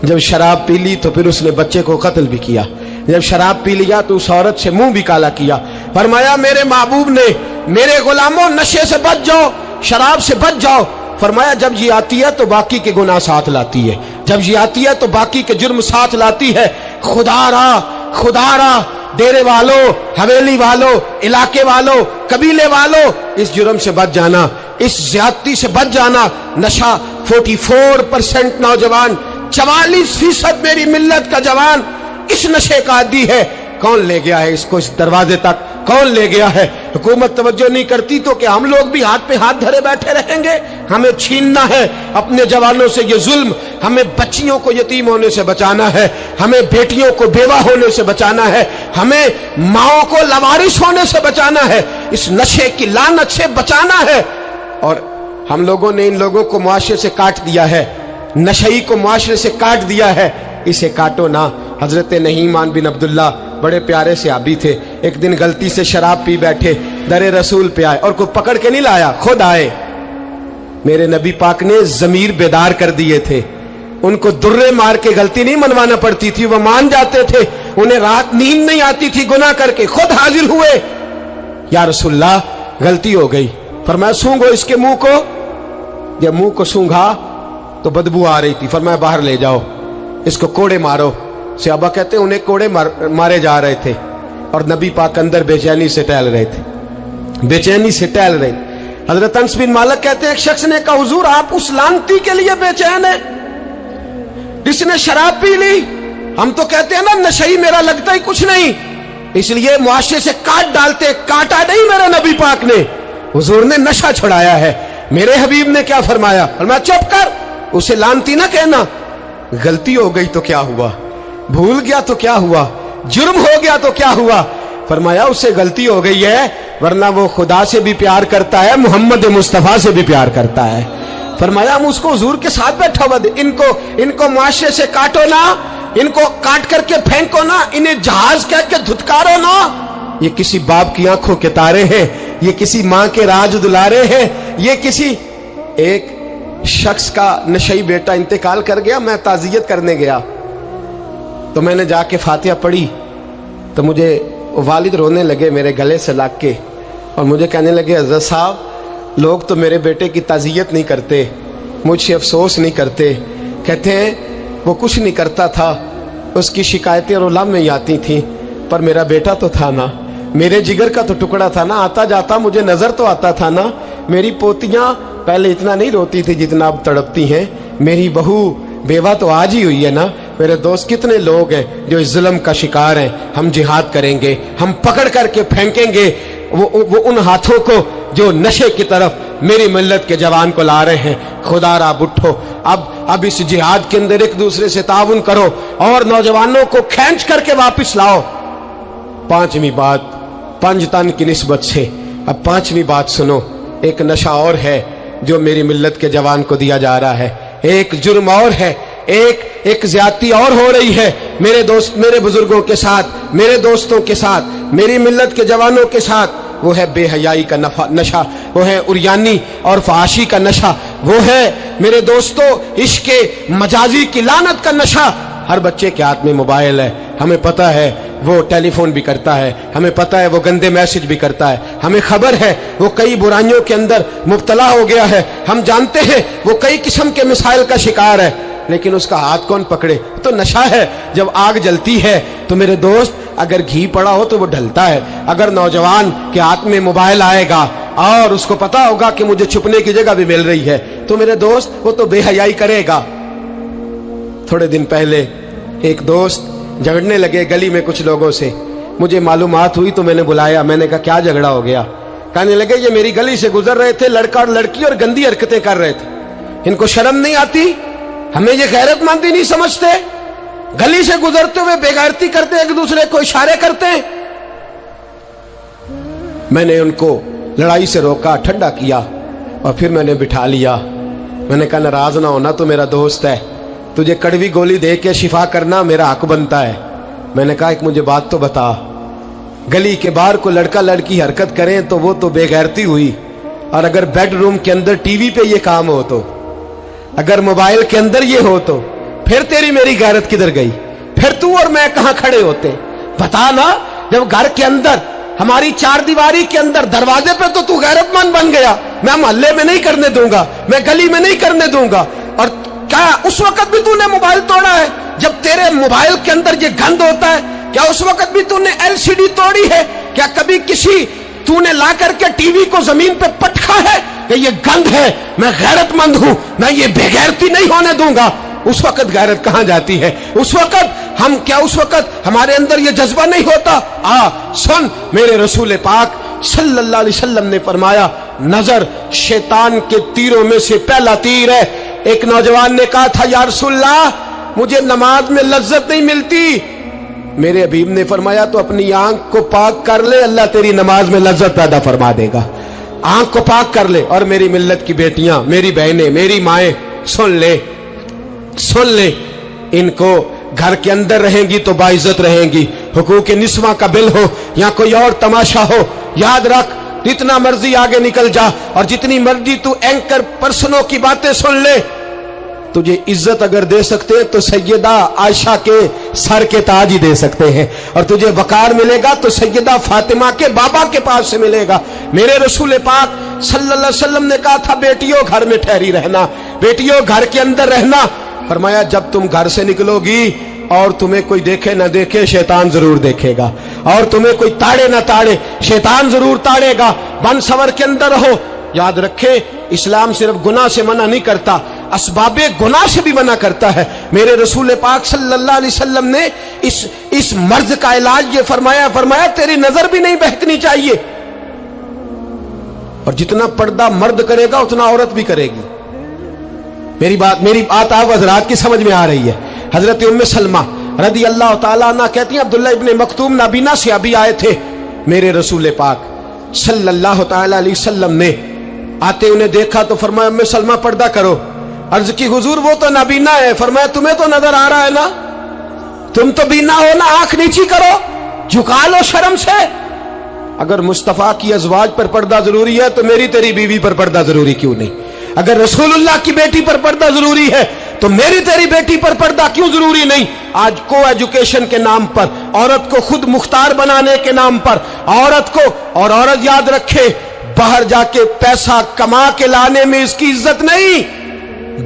जब शराब पी ली तो फिर उसने बच्चे को कत्ल भी किया। जब शराब पी लिया तो उस औरत से मुंह भी काला किया। फरमाया मेरे महबूब ने मेरे गुलामों नशे से बच जाओ, शराब से बच जाओ। फरमाया जब ये आती है तो बाकी के गुनाह साथ लाती है, जब ये आती है तो बाकी के जुर्म साथ लाती है। खुदारा डेरे वालों, हवेली वालों, इलाके वालों, कबीले वालों, इस जुर्म से बच जाना, इस ज्यादती से बच जाना। नशा 44% नौजवान, 44% मेरी मिल्लत का जवान इस नशे का आदी है। कौन ले गया है इसको इस दरवाजे तक, कौन ले गया है? हुकूमत तवज्जो नहीं करती तो क्या हम लोग भी हाथ पे हाथ धरे बैठे रहेंगे? हमें छीनना है अपने जवानों से ये जुल्म, हमें बच्चियों को यतीम होने से बचाना है, हमें बेटियों को बेवा होने से बचाना है, हमें माओं को लवारिस होने से बचाना है, इस नशे की लानत से बचाना है। और हम लोगों ने इन लोगों को मुआशरे से काट दिया है, नशई को मुआशरे से काट दिया है, इसे काटो ना। हजरत नहीमान बिन अब्दुल्ला बड़े प्यारे सहाबी थे, एक दिन गलती से शराब पी बैठे, दरे रसूल पे आए और कोई पकड़ के नहीं लाया, खुद आए। मेरे नबी पाक ने जमीर बेदार कर दिए थे, उनको दुर्रे मार के गलती नहीं मनवाना पड़ती थी, वो मान जाते थे। उन्हें रात नींद नहीं आती थी गुनाह करके, खुद हाजिर हुए, या रसूलल्लाह गलती हो गई। फरमाया सूंघो इसके मुंह को। जब मुंह को सूंघा तो बदबू आ रही थी। फरमाया बाहर ले जाओ, इसको कोड़े मारो। सहाबा कहते हैं उन्हें कोड़े मारे जा रहे थे और नबी पाक अंदर बेचैनी से टहल रहे थे, बेचैनी से टहल रहे। हजरत अनस बिन मालिक कहते हैं एक शख्स ने कहा हुजूर आप उस लानती के लिए बेचैन है जिसने शराब पी ली? हम तो कहते हैं ना नशई मेरा लगता ही कुछ नहीं, इसलिए मुआशरे से काट डालते। काटा नहीं मेरे नबी पाक ने, हुजूर ने नशा छुड़ाया है। मेरे हबीब ने क्या फरमाया? फरमाया चुप कर, उसे लानती ना कहना। गलती हो गई तो क्या हुआ, भूल गया तो क्या हुआ, जुर्म हो गया तो क्या हुआ? फरमाया उससे गलती हो गई है, वरना वो खुदा से भी प्यार करता है, मोहम्मद मुस्तफा से भी प्यार करता है। फरमाया हम उसको हुजूर के साथ बैठा हुआ दे, इनको मुआशरे से काटो ना, इनको काट करके फेंको ना, इन्हें जहाज कह के धुतकारो ना। ये किसी बाप की आंखों के तारे हैं, ये किसी माँ के राज दुलारे हैं, ये किसी एक शख्स का नशई बेटा इंतकाल कर गया। मैं ताजियत करने गया तो मैंने जाके फातिहा पढ़ी तो मुझे वालिद रोने लगे मेरे गले से लाग के और मुझे कहने लगे हज़रत साहब लोग तो मेरे बेटे की ताजियत नहीं करते, मुझसे अफसोस नहीं करते, कहते हैं वो कुछ नहीं करता था, उसकी शिकायतें रोला में ही आती थी, पर मेरा बेटा तो था ना, मेरे जिगर का तो टुकड़ा था ना, आता जाता मुझे नजर तो आता था ना। मेरी पोतियां पहले इतना नहीं रोती थी जितना अब तड़पती हैं, मेरी बहू बेवा तो आज ही हुई है ना। मेरे दोस्त कितने लोग हैं जो इस जुल्म का शिकार हैं। हम जिहाद करेंगे, हम पकड़ करके फेंकेंगे वो उन हाथों को जो नशे की तरफ मेरी मिल्लत के जवान को ला रहे हैं। खुदारा बुट्ठो, अब इस जिहाद के अंदर एक दूसरे से ताउन करो और नौजवानों को खींच करके वापस लाओ। पांचवी बात पंजतन की निस्बत से, अब पांचवी बात सुनो। एक नशा और है जो मेरी मिल्लत के जवान को दिया जा रहा है, एक जुर्म और है, एक ज्यादती और हो रही है मेरे दोस्त, मेरे बुजुर्गों के साथ, मेरे दोस्तों के साथ, मेरी मिल्लत के जवानों के साथ। वो है बेहयाई का नशा, वो है उरियानी और फहाशी का नशा, वो है मेरे दोस्तों इश्के मजाजी की लानत का नशा। हर बच्चे के हाथ में मोबाइल है, हमें पता है वो टेलीफोन भी करता है, हमें पता है वो गंदे मैसेज भी करता है, हमें खबर है वो कई बुराइयों के अंदर मुब्तला हो गया है, हम जानते हैं वो कई किस्म के मिसाइल का शिकार है, लेकिन उसका हाथ कौन पकड़े? तो नशा है। जब आग जलती है तो मेरे दोस्त अगर घी पड़ा हो तो वो ढलता है, अगर नौजवान के हाथ में मोबाइल आएगा, और उसको पता होगा कि मुझे छुपने की जगह भी मिल रही है, तो मेरे दोस्त वो तो बेहयाई करेगा। थोड़े दिन पहले एक दोस्त झगड़ने लगे गली में कुछ लोगों से। मुझे मालूमात हुई तो मैंने बुलाया। मैंने कहा क्या झगड़ा हो गया? कहने लगे ये मेरी गली से गुजर रहे थे लड़का और लड़की और गंदी हरकतें कर रहे थे। इनको शर्म नहीं आती? हमें ये गैरतमंदी नहीं समझते? गली से गुजरते हुए बेगैरती करते, एक दूसरे को इशारे करते। मैंने उनको लड़ाई से रोका, ठंडा किया और फिर मैंने बिठा लिया। मैंने कहा नाराज ना होना, तो मेरा दोस्त है, तुझे कड़वी गोली दे के शिफा करना मेरा हक बनता है। मैंने कहा एक मुझे बात तो बता, गली के बाहर को लड़का लड़की हरकत करें तो वो तो बेगैरती हुई, और अगर बेडरूम के अंदर टीवी पे ये काम हो, तो अगर मोबाइल के अंदर ये हो, तो फिर तेरी मेरी गैरत किधर गई? फिर तू और मैं कहां खड़े होते? बता ना। जब घर के अंदर हमारी चार दीवारी के अंदर दरवाजे पे तो तू गैरतमंद बन गया, मैं मोहल्ले में नहीं करने दूंगा, मैं गली में नहीं करने दूंगा। और क्या उस वक्त भी तूने मोबाइल तोड़ा है जब तेरे मोबाइल के अंदर ये गंद होता है? क्या उस वक्त भी तूने एलसीडी तोड़ी है? क्या कभी किसी तूने ला करके टीवी को जमीन पे पटका है कि ये गंद है, मैं गैरतमंद हूं, मैं ये बेगैरती नहीं होने दूंगा? उस वक्त गैरत कहां जाती है? उस वक्त हम क्या उस वक्त हमारे अंदर ये जज्बा नहीं होता? सुन, मेरे रसूल पाक सल्लल्लाहु अलैहि वसल्लम ने फरमाया नजर शैतान के तीरों में से पहला तीर है। एक नौजवान ने कहा था या रसूलल्लाह मुझे नमाज में लज्जत नहीं मिलती। मेरे हबीब ने फरमाया तो अपनी आंख को पाक कर ले, अल्लाह तेरी नमाज में लज्जत पैदा फरमा देगा। आंख को पाक कर ले। और मेरी मिल्लत की बेटियां, मेरी बहनें, मेरी माएं, सुन ले, इनको घर के अंदर रहेंगी तो बाइज्जत रहेंगी। हुकूक निस्वा का बिल हो या कोई और तमाशा हो, याद रख जितना मर्जी आगे निकल जा और जितनी मर्जी तू एंकर पर्सनों की बातें सुन ले, तुझे इज्जत अगर दे सकते हैं तो सैयदा आयशा के सर के ताज ही दे सकते हैं, और तुझे वकार मिलेगा तो सैयदा फातिमा के बाबा के पास से मिलेगा। मेरे रसूल पाक सल्लल्लाहु अलैहि वसल्लम ने कहा था बेटियों घर में ठहरी रहना, बेटियों घर के अंदर रहना। फरमाया जब तुम घर से निकलोगी और तुम्हें कोई देखे ना देखे शैतान जरूर देखेगा, और तुम्हें कोई ताड़े ना ताड़े शैतान जरूर ताड़ेगा। बन सवर के अंदर रहो। याद रखे इस्लाम सिर्फ गुनाह से मना नहीं करता, असबाबे गुनाह से भी मना करता है। मेरे रसूल पाक सल्लल्लाहु अलैहि वसल्लम ने इस मर्ज का इलाज ये फरमाया तेरी नजर भी नहीं बहकनी चाहिए। और जितना पर्दा मर्द करेगा उतना औरत भी करेगी। मेरी बात आप हजरात की समझ में आ रही है। हजरत उम्मे सलमा रदी अल्लाह ताला अन्हा कहती हैं अब्दुल्ला इब्ने मक्तूम नाबीना से अभी आए थे। मेरे रसूल पाक सल्लल्लाहु ताला अलैहि वसल्लम ने आते उन्हें देखा तो फरमाया उम्मे सलमा पर्दा करो। अर्ज की हुजूर वो तो नाबीना है। फरमाया तुम्हें तो नजर आ रहा है ना, तुम तो बीना हो ना, आंख नीची करो, झुका लो शर्म से। अगर मुस्तफा की अजवाज पर पर्दा जरूरी है तो मेरी तेरी बीवी पर पर्दा जरूरी क्यों नहीं? अगर रसूलुल्लाह की बेटी पर पर्दा जरूरी है तो मेरी तेरी बेटी पर पर्दा क्यों जरूरी नहीं? आज को एजुकेशन के नाम पर, औरत को खुद मुख्तार बनाने के नाम पर औरत को, और औरत याद रखे बाहर जाके पैसा कमा के लाने में इसकी इज्जत नहीं,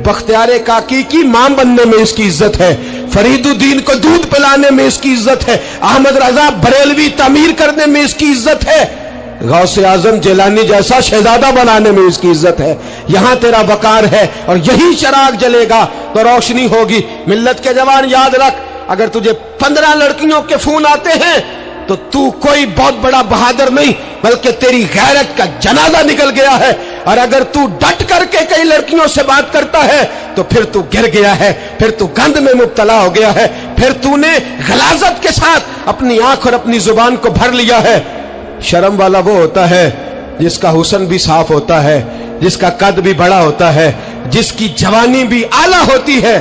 बख्तियारे काकी की मां बनने में इसकी इज्जत है, फरीदुद्दीन को दूध पिलाने में इसकी इज्जत है, अहमद रजा बरेलवी तामीर करने में इसकी इज्जत है, गौसे आजम जिलानी जैसा शहजादा बनाने में इसकी इज्जत है। यहां तेरा वकार है और यही चिराग जलेगा तो रोशनी होगी। मिल्लत के जवान याद रख, अगर तुझे 15 लड़कियों के फोन आते हैं तो तू कोई बहुत बड़ा बहादुर नहीं, बल्कि तेरी गैरत का जनाजा निकल गया है। और अगर तू डट करके कई लड़कियों से बात करता है तो फिर तू गिर गया है, फिर तू गंद में मुब्तला हो गया है, फिर तूने गलाजत के साथ अपनी आंख और अपनी जुबान को भर लिया है। शर्म वाला वो होता है जिसका हुस्न भी साफ होता है, जिसका कद भी बड़ा होता है, जिसकी जवानी भी आला होती है,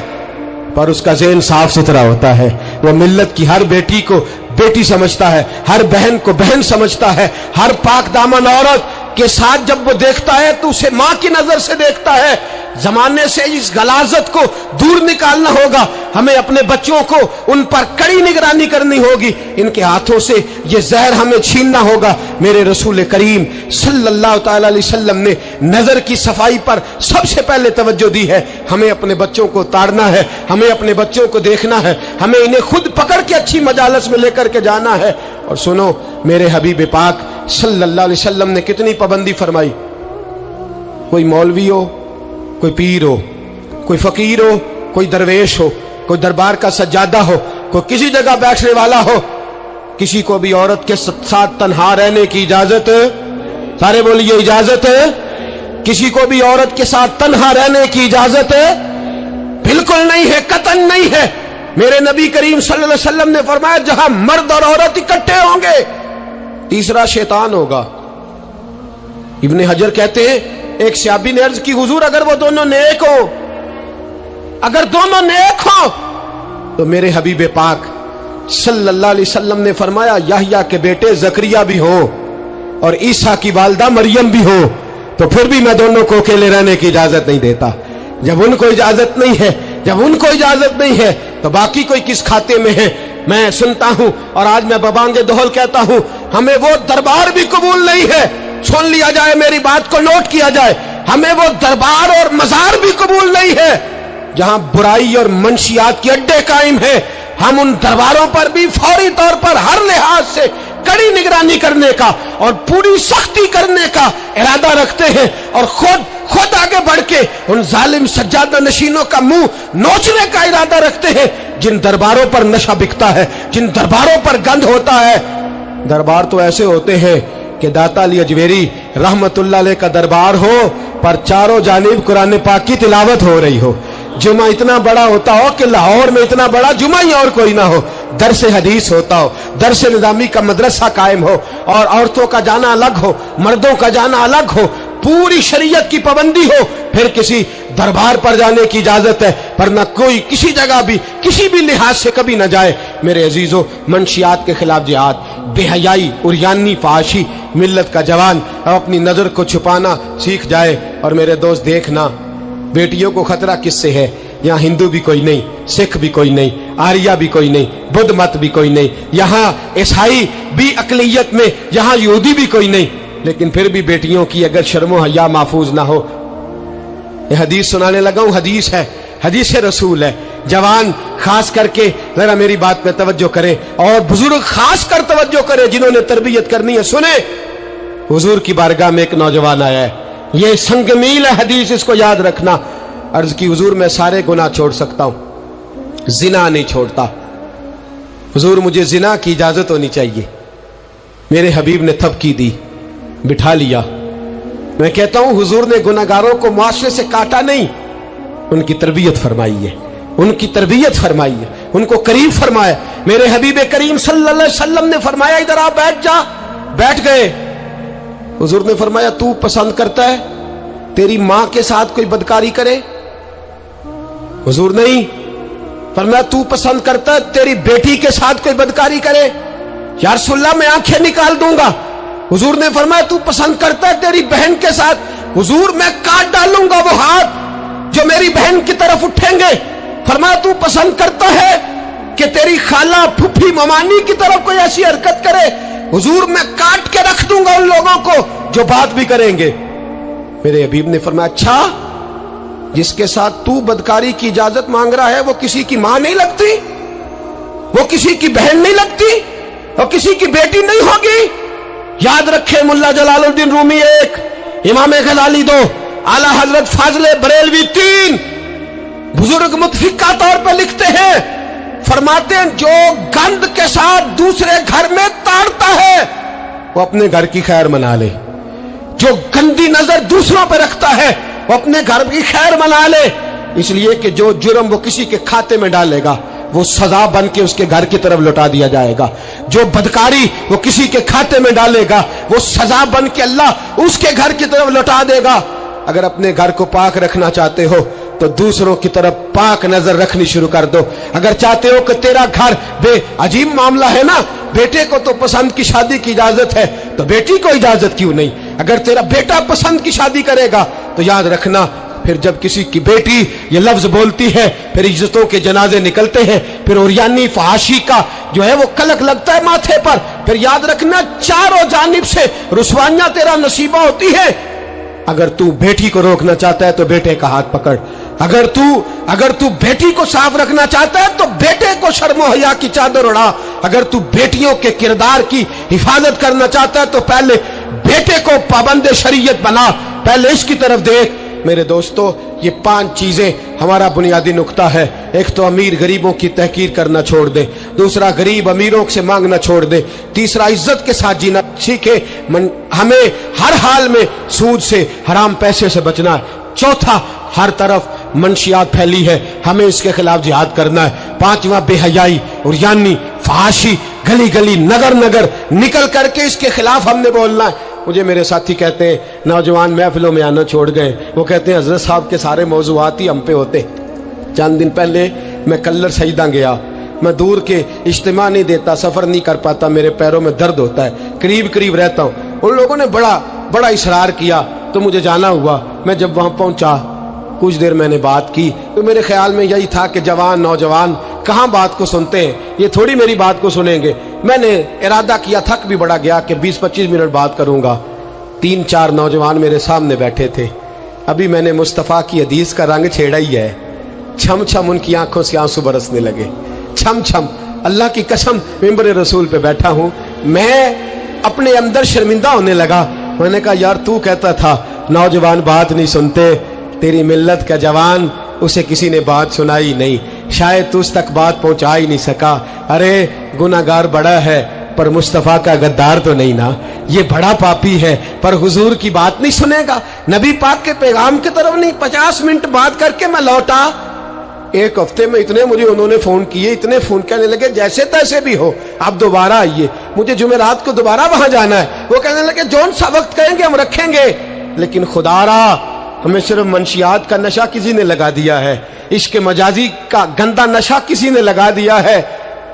पर उसका ज़हन साफ सुथरा होता है। वो मिल्लत की हर बेटी को बेटी समझता है, हर बहन को बहन समझता है, हर पाक दामन औरत के साथ जब वो देखता है तो उसे मां की नजर से देखता है। जमाने से इस गलाजत को दूर निकालना होगा। हमें अपने बच्चों को उन पर कड़ी निगरानी करनी होगी, इनके हाथों से ये जहर हमें छीनना होगा। मेरे रसूल करीम सल्लल्लाहु ताला अलैहि वसल्लम ने नजर की सफाई पर सबसे पहले तवज्जो दी है। हमें अपने बच्चों को ताड़ना है, हमें अपने बच्चों को देखना है, हमें इन्हें खुद पकड़ के अच्छी मजालस में लेकर के जाना है। और सुनो, मेरे हबीब पाक सल्लल्लाहु अलैहि वसल्लम ने कितनी पाबंदी फरमाई। कोई मौलवी हो, कोई पीर हो, कोई फकीर हो, कोई दरवेश हो, कोई दरबार का सज्जादा हो, कोई किसी जगह बैठने वाला हो, किसी को भी औरत के साथ तन्हा रहने की इजाजत, सारे बोलिए इजाजत है। किसी को भी औरत के साथ तन्हा रहने की इजाजत है बिल्कुल नहीं है, कतन नहीं है। मेरे नबी करीम सल्लल्लाहु अलैहि वसल्लम ने फरमाया जहां मर्द और औरत इकट्ठे होंगे तीसरा शैतान होगा। इब्ने हजर कहते हैं एक सहाबी ने अर्ज की हुजूर अगर वो दोनों नेक हो, अगर दोनों नेक हो तो मेरे हबीब पाक सल्लल्लाहु अलैहि वसल्लम ने फरमाया याह्या के बेटे जकरिया भी हो और ईसा की वालदा मरियम भी हो तो फिर भी मैं दोनों को अकेले रहने की इजाजत नहीं देता। जब उनको इजाजत नहीं है, जब उनको इजाजत नहीं है तो बाकी कोई किस खाते में है। मैं सुनता हूं और आज मैं बबांगे दोहल कहता हूं हमें वो दरबार भी कबूल नहीं है। सुन लिया जाए, मेरी बात को नोट किया जाए, हमें वो दरबार और मजार भी कबूल नहीं है जहां बुराई और मंशियात के अड्डे कायम है। हम उन दरबारों पर भी फौरी तौर पर हर लिहाज से कड़ी निगरानी करने का और पूरी सख्ती करने का इरादा रखते हैं और खुद आगे बढ़ के उन जालिम सज्जादा नशीनों का मुंह नोचने का इरादा रखते हैं जिन दरबारों पर नशा बिकता है, जिन दरबारों पर गंध होता है। दरबार तो ऐसे होते हैं कि दाता अली अजमेरी रहमतुल्लाह अलैह का दरबार हो पर चारों जानिब कुरान पाक की तिलावत हो रही हो। जुमा इतना बड़ा होता हो कि लाहौर में इतना बड़ा जुमा ही और कोई ना हो, दरसे हदीस होता हो, दरसे निजामी का मदरसा कायम हो और औरतों का जाना अलग हो, मर्दों का जाना अलग हो, पूरी शरीयत की पाबंदी हो, फिर किसी दरबार पर जाने की इजाजत है पर न कोई किसी जगह भी किसी भी लिहाज से कभी न जाए। मेरे अजीजों, मंशियात के खिलाफ जिहाद, बेहयाई, उरियानी, फाशी, मिल्लत का जवान अब अपनी नजर को छुपाना सीख जाए। और मेरे दोस्त देखना, बेटियों को खतरा किससे है? यहाँ हिंदू भी कोई नहीं, सिख भी कोई नहीं, आर्या भी कोई नहीं, बुद्ध मत भी कोई नहीं, यहाँ ईसाई भी अकलियत में, यहाँ यहूदी भी कोई नहीं, लेकिन फिर भी बेटियों की अगर शर्मो हया महफूज ना हो। ये हदीस सुनाने लगा हूं, हदीस है, हदीस रसूल है। जवान खास करके जरा मेरी बात पे तवज्जो करें और बुजुर्ग खास कर तवज्जो करें जिन्होंने तरबियत करनी है। सुने, हुजूर की बारगाह में एक नौजवान आया है, ये संगमील है हदीस, इसको याद रखना। अर्ज की हुजूर मैं सारे गुनाह छोड़ सकता हूं, जिना नहीं छोड़ता। हुजूर मुझे जिना की इजाजत होनी चाहिए। मेरे हबीब ने थपकी दी, बिठा लिया। मैं कहता हूं हुजूर ने गुनाहगारों को मुआशरे से काटा नहीं, उनकी तरबियत फरमाई है, उनकी तरबियत फरमाई है, उनको करीब फरमाया। मेरे हबीब करीम सल्लल्लाहु अलैहि वसल्लम ने फरमाया इधर आ, बैठ जा। बैठ गए। हुजूर ने फरमाया तू पसंद करता है तेरी मां के साथ कोई बदकारी करे? हुजूर नहीं। फरमाया तू पसंद करता है तेरी बेटी के साथ कोई बदकारी करे? या रसूलल्लाह मैं आंखें निकाल दूंगा। हुजूर ने फरमाया तू पसंद करता है तेरी बहन के साथ? हुजूर मैं काट डालूंगा वो हाथ जो मेरी बहन की तरफ उठेंगे। फरमाया तू पसंद करता है कि तेरी खाला, फूफी, ममानी की तरफ कोई ऐसी हरकत करे? हुजूर मैं काट के रख दूंगा उन लोगों को जो बात भी करेंगे। मेरे हबीब ने फरमाया अच्छा, जिसके साथ तू बदकारी की इजाजत मांग रहा है वो किसी की मां नहीं लगती, वो किसी की बहन नहीं लगती, और किसी की बेटी नहीं होगी? याद रखे, मुल्ला जलालुद्दीन रूमी 1, इमाम गजाली 2, आला हजरत फाजले बरेलवी 3, बुजुर्ग मुतफिका तौर पर लिखते हैं, फरमाते हैं जो गंद के साथ दूसरे घर में ताड़ता है वो अपने घर की खैर मना ले। जो गंदी नजर दूसरों पर रखता है वो अपने घर की खैर मना ले। इसलिए कि जो जुर्म वो किसी के खाते में डालेगा वो सजा बन के उसके घर की तरफ लौटा दिया जाएगा। जो बदकारी वो किसी के खाते में डालेगा वो सजा बन के अल्लाह उसके घर की तरफ लौटा देगा। अगर अपने घर को पाक रखना चाहते हो तो दूसरों की तरफ पाक नजर रखनी शुरू कर दो। अगर चाहते हो कि तेरा घर अजीब मामला है ना, बेटे को तो पसंद की शादी की इजाजत है तो बेटी को इजाजत क्यों नहीं? अगर तेरा बेटा पसंद की शादी करेगा तो याद रखना फिर जब किसी की बेटी ये लफ्ज बोलती है फिर इज्जतों के जनाजे निकलते हैं, फिर उरियानी फहाशी का जो है वो कलक लगता है माथे पर। फिर याद रखना चारों जानिब से रुसवाइयां तेरा नसीबा होती है। अगर तू बेटी को रोकना चाहता है तो बेटे का हाथ पकड़, अगर तू बेटी को साफ रखना चाहता है तो बेटे को शर्म हया की चादर उड़ा। अगर तू बेटियों के किरदार की हिफाजत करना चाहता है तो पहले बेटे को पाबंद शरीयत बना, पहले इसकी तरफ देख। मेरे दोस्तों, ये 5 चीजें हमारा बुनियादी नुक्ता है। एक तो अमीर गरीबों की तहकीर करना छोड़ दे, दूसरा गरीब अमीरों से मांगना छोड़ दे, तीसरा इज्जत के साथ जीना सीखे, हमें हर हाल में सूद से हराम पैसे से बचना है, चौथा हर तरफ मंशियात फैली है, हमें इसके खिलाफ जिहाद करना है, पांचवा बेहयाई और यानी फहाशी गली गली नगर नगर निकल करके इसके खिलाफ हमने बोलना है। मुझे मेरे साथी कहते हैं नौजवान महफिलों में आना छोड़ गए, वो कहते हैं हजरत साहब के सारे मौजूआत ही हम पे होते। चंद दिन पहले मैं कल्लर सईदा गया, मैं दूर के इज्तिमा नहीं देता, सफर नहीं कर पाता, मेरे पैरों में दर्द होता है, करीब करीब रहता हूँ। उन लोगों ने बड़ा इसरार किया तो मुझे जाना हुआ। मैं जब वहां पहुंचा कुछ देर मैंने बात की तो मेरे ख्याल में यही था कि जवान नौजवान कहाँ बात को सुनते हैं, ये थोड़ी मेरी बात को सुनेंगे। मैंने इरादा किया, थक भी बड़ा गया कि 20-25 मिनट बात करूंगा। 3-4 नौजवान मेरे सामने बैठे थे। अभी मैंने मुस्तफ़ा की हदीस का रंग छेड़ा ही है। छम छम उनकी आंखों से आंसू बरसने लगे, छम छम। अल्लाह की कसम मिंबर रसूल पे बैठा हूं, मैं अपने अंदर शर्मिंदा होने लगा। मैंने कहा यार तू कहता था नौजवान बात नहीं सुनते, तेरी मिल्लत का जवान उसे किसी ने बात सुनाई नहीं, शायद तू उस तक बात पहुंचा ही नहीं सका। अरे गुनाहगार बड़ा है पर मुस्तफ़ा का गद्दार तो नहीं ना, ये बड़ा पापी है पर हुजूर की बात नहीं सुनेगा, नबी पाक के पैगाम की तरफ नहीं। 50 मिनट बात करके मैं लौटा। एक हफ्ते में इतने मुझे उन्होंने फोन किए, इतने फोन करने लगे जैसे तैसे भी हो आप दोबारा आइए, मुझे जुमेरात को दोबारा वहां जाना है। वो कहने लगे जौन सा वक्त कहेंगे हम रखेंगे, लेकिन खुदारा हमें सिर्फ मंशियात का नशा किसी ने लगा दिया है, इश्क मजाजी का गंदा नशा किसी ने लगा दिया है।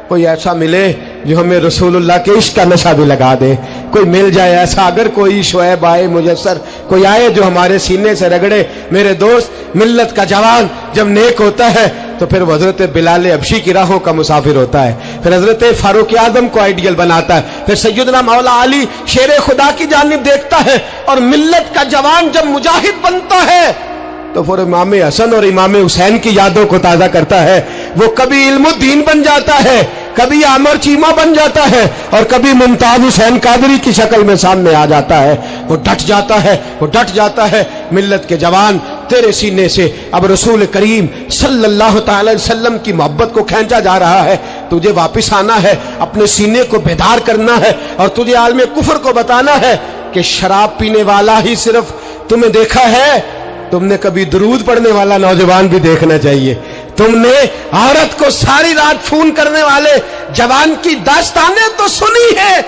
कोई ऐसा मिले जो हमें रसूलुल्लाह के इश्क का नशा भी लगा दे, कोई मिल जाए ऐसा। अगर कोई शोएब आए मुयस्सर, कोई आए जो हमारे सीने से रगड़े। मेरे दोस्त, मिल्लत का जवान जब नेक होता है तो फिर हजरत बिलाल हबशी की राहों का मुसाफिर होता है, फिर हजरत फारूक आजम को आइडियल बनाता है, फिर सैयदना मौला अली शेर खुदा की जानिब देखता है। और मिल्लत का जवान जब मुजाहिद बनता है तो फिर इमाम हसन और इमाम हुसैन की यादों को ताजा करता है। वो कभी इल्मुद्दीन बन जाता है, कभी आमर चीमा बन जाता है और कभी मुमताज हुसैन कादरी की शक्ल में सामने आ जाता है। वो डट जाता है, वो डट जाता है। मिल्लत के जवान तेरे सीने से अब रसूल करीम सल्लल्लाहु अलैहि वसल्लम की मोहब्बत को खींचा जा रहा है। तुझे वापिस आना है, अपने सीने को बेदार करना है और तुझे आलम कुफर को बताना है कि शराब पीने वाला ही सिर्फ तुम्हें देखा है, तुमने कभी दरूद पढ़ने वाला नौजवान भी देखना चाहिए। तुमने औरत को सारी रात फोन करने वाले जवान की दास्तानें तो सुनी है।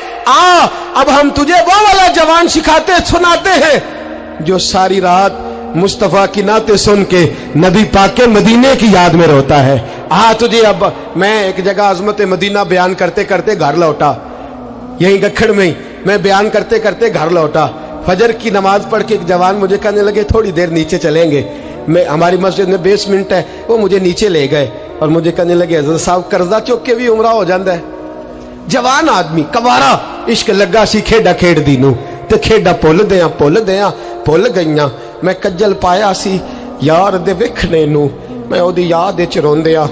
अब हम तुझे वो वाला जवान सिखाते सुनाते हैं जो सारी रात मुस्तफा की नाते सुन के नबी पाक के मदीने की याद में रोता है। तुझे अब मैं एक जगह अजमत मदीना बयान करते करते घर लौटा, यहीं गखड़ में ही मैं बयान करते करते घर लौटा। फजर की नमाज पढ़ के एक जवान मुझे कहने लगे थोड़ी देर नीचे चलेंगे। मैं हमारी मस्जिद में बेसमेंट है, वो मुझे नीचे ले गए और मुझे कहने लगे हज़रत साहब कर्जा चुक के भी उमरा हो जाता है। जवान आदमी कवारा इश्क लगा सी खेडा खेड दी नू ते खेडा भुल गईयां। मैं कज्जल पाया सी यार दे वेखने नू, मैं ओदी याद विच रोंदिया।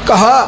कहा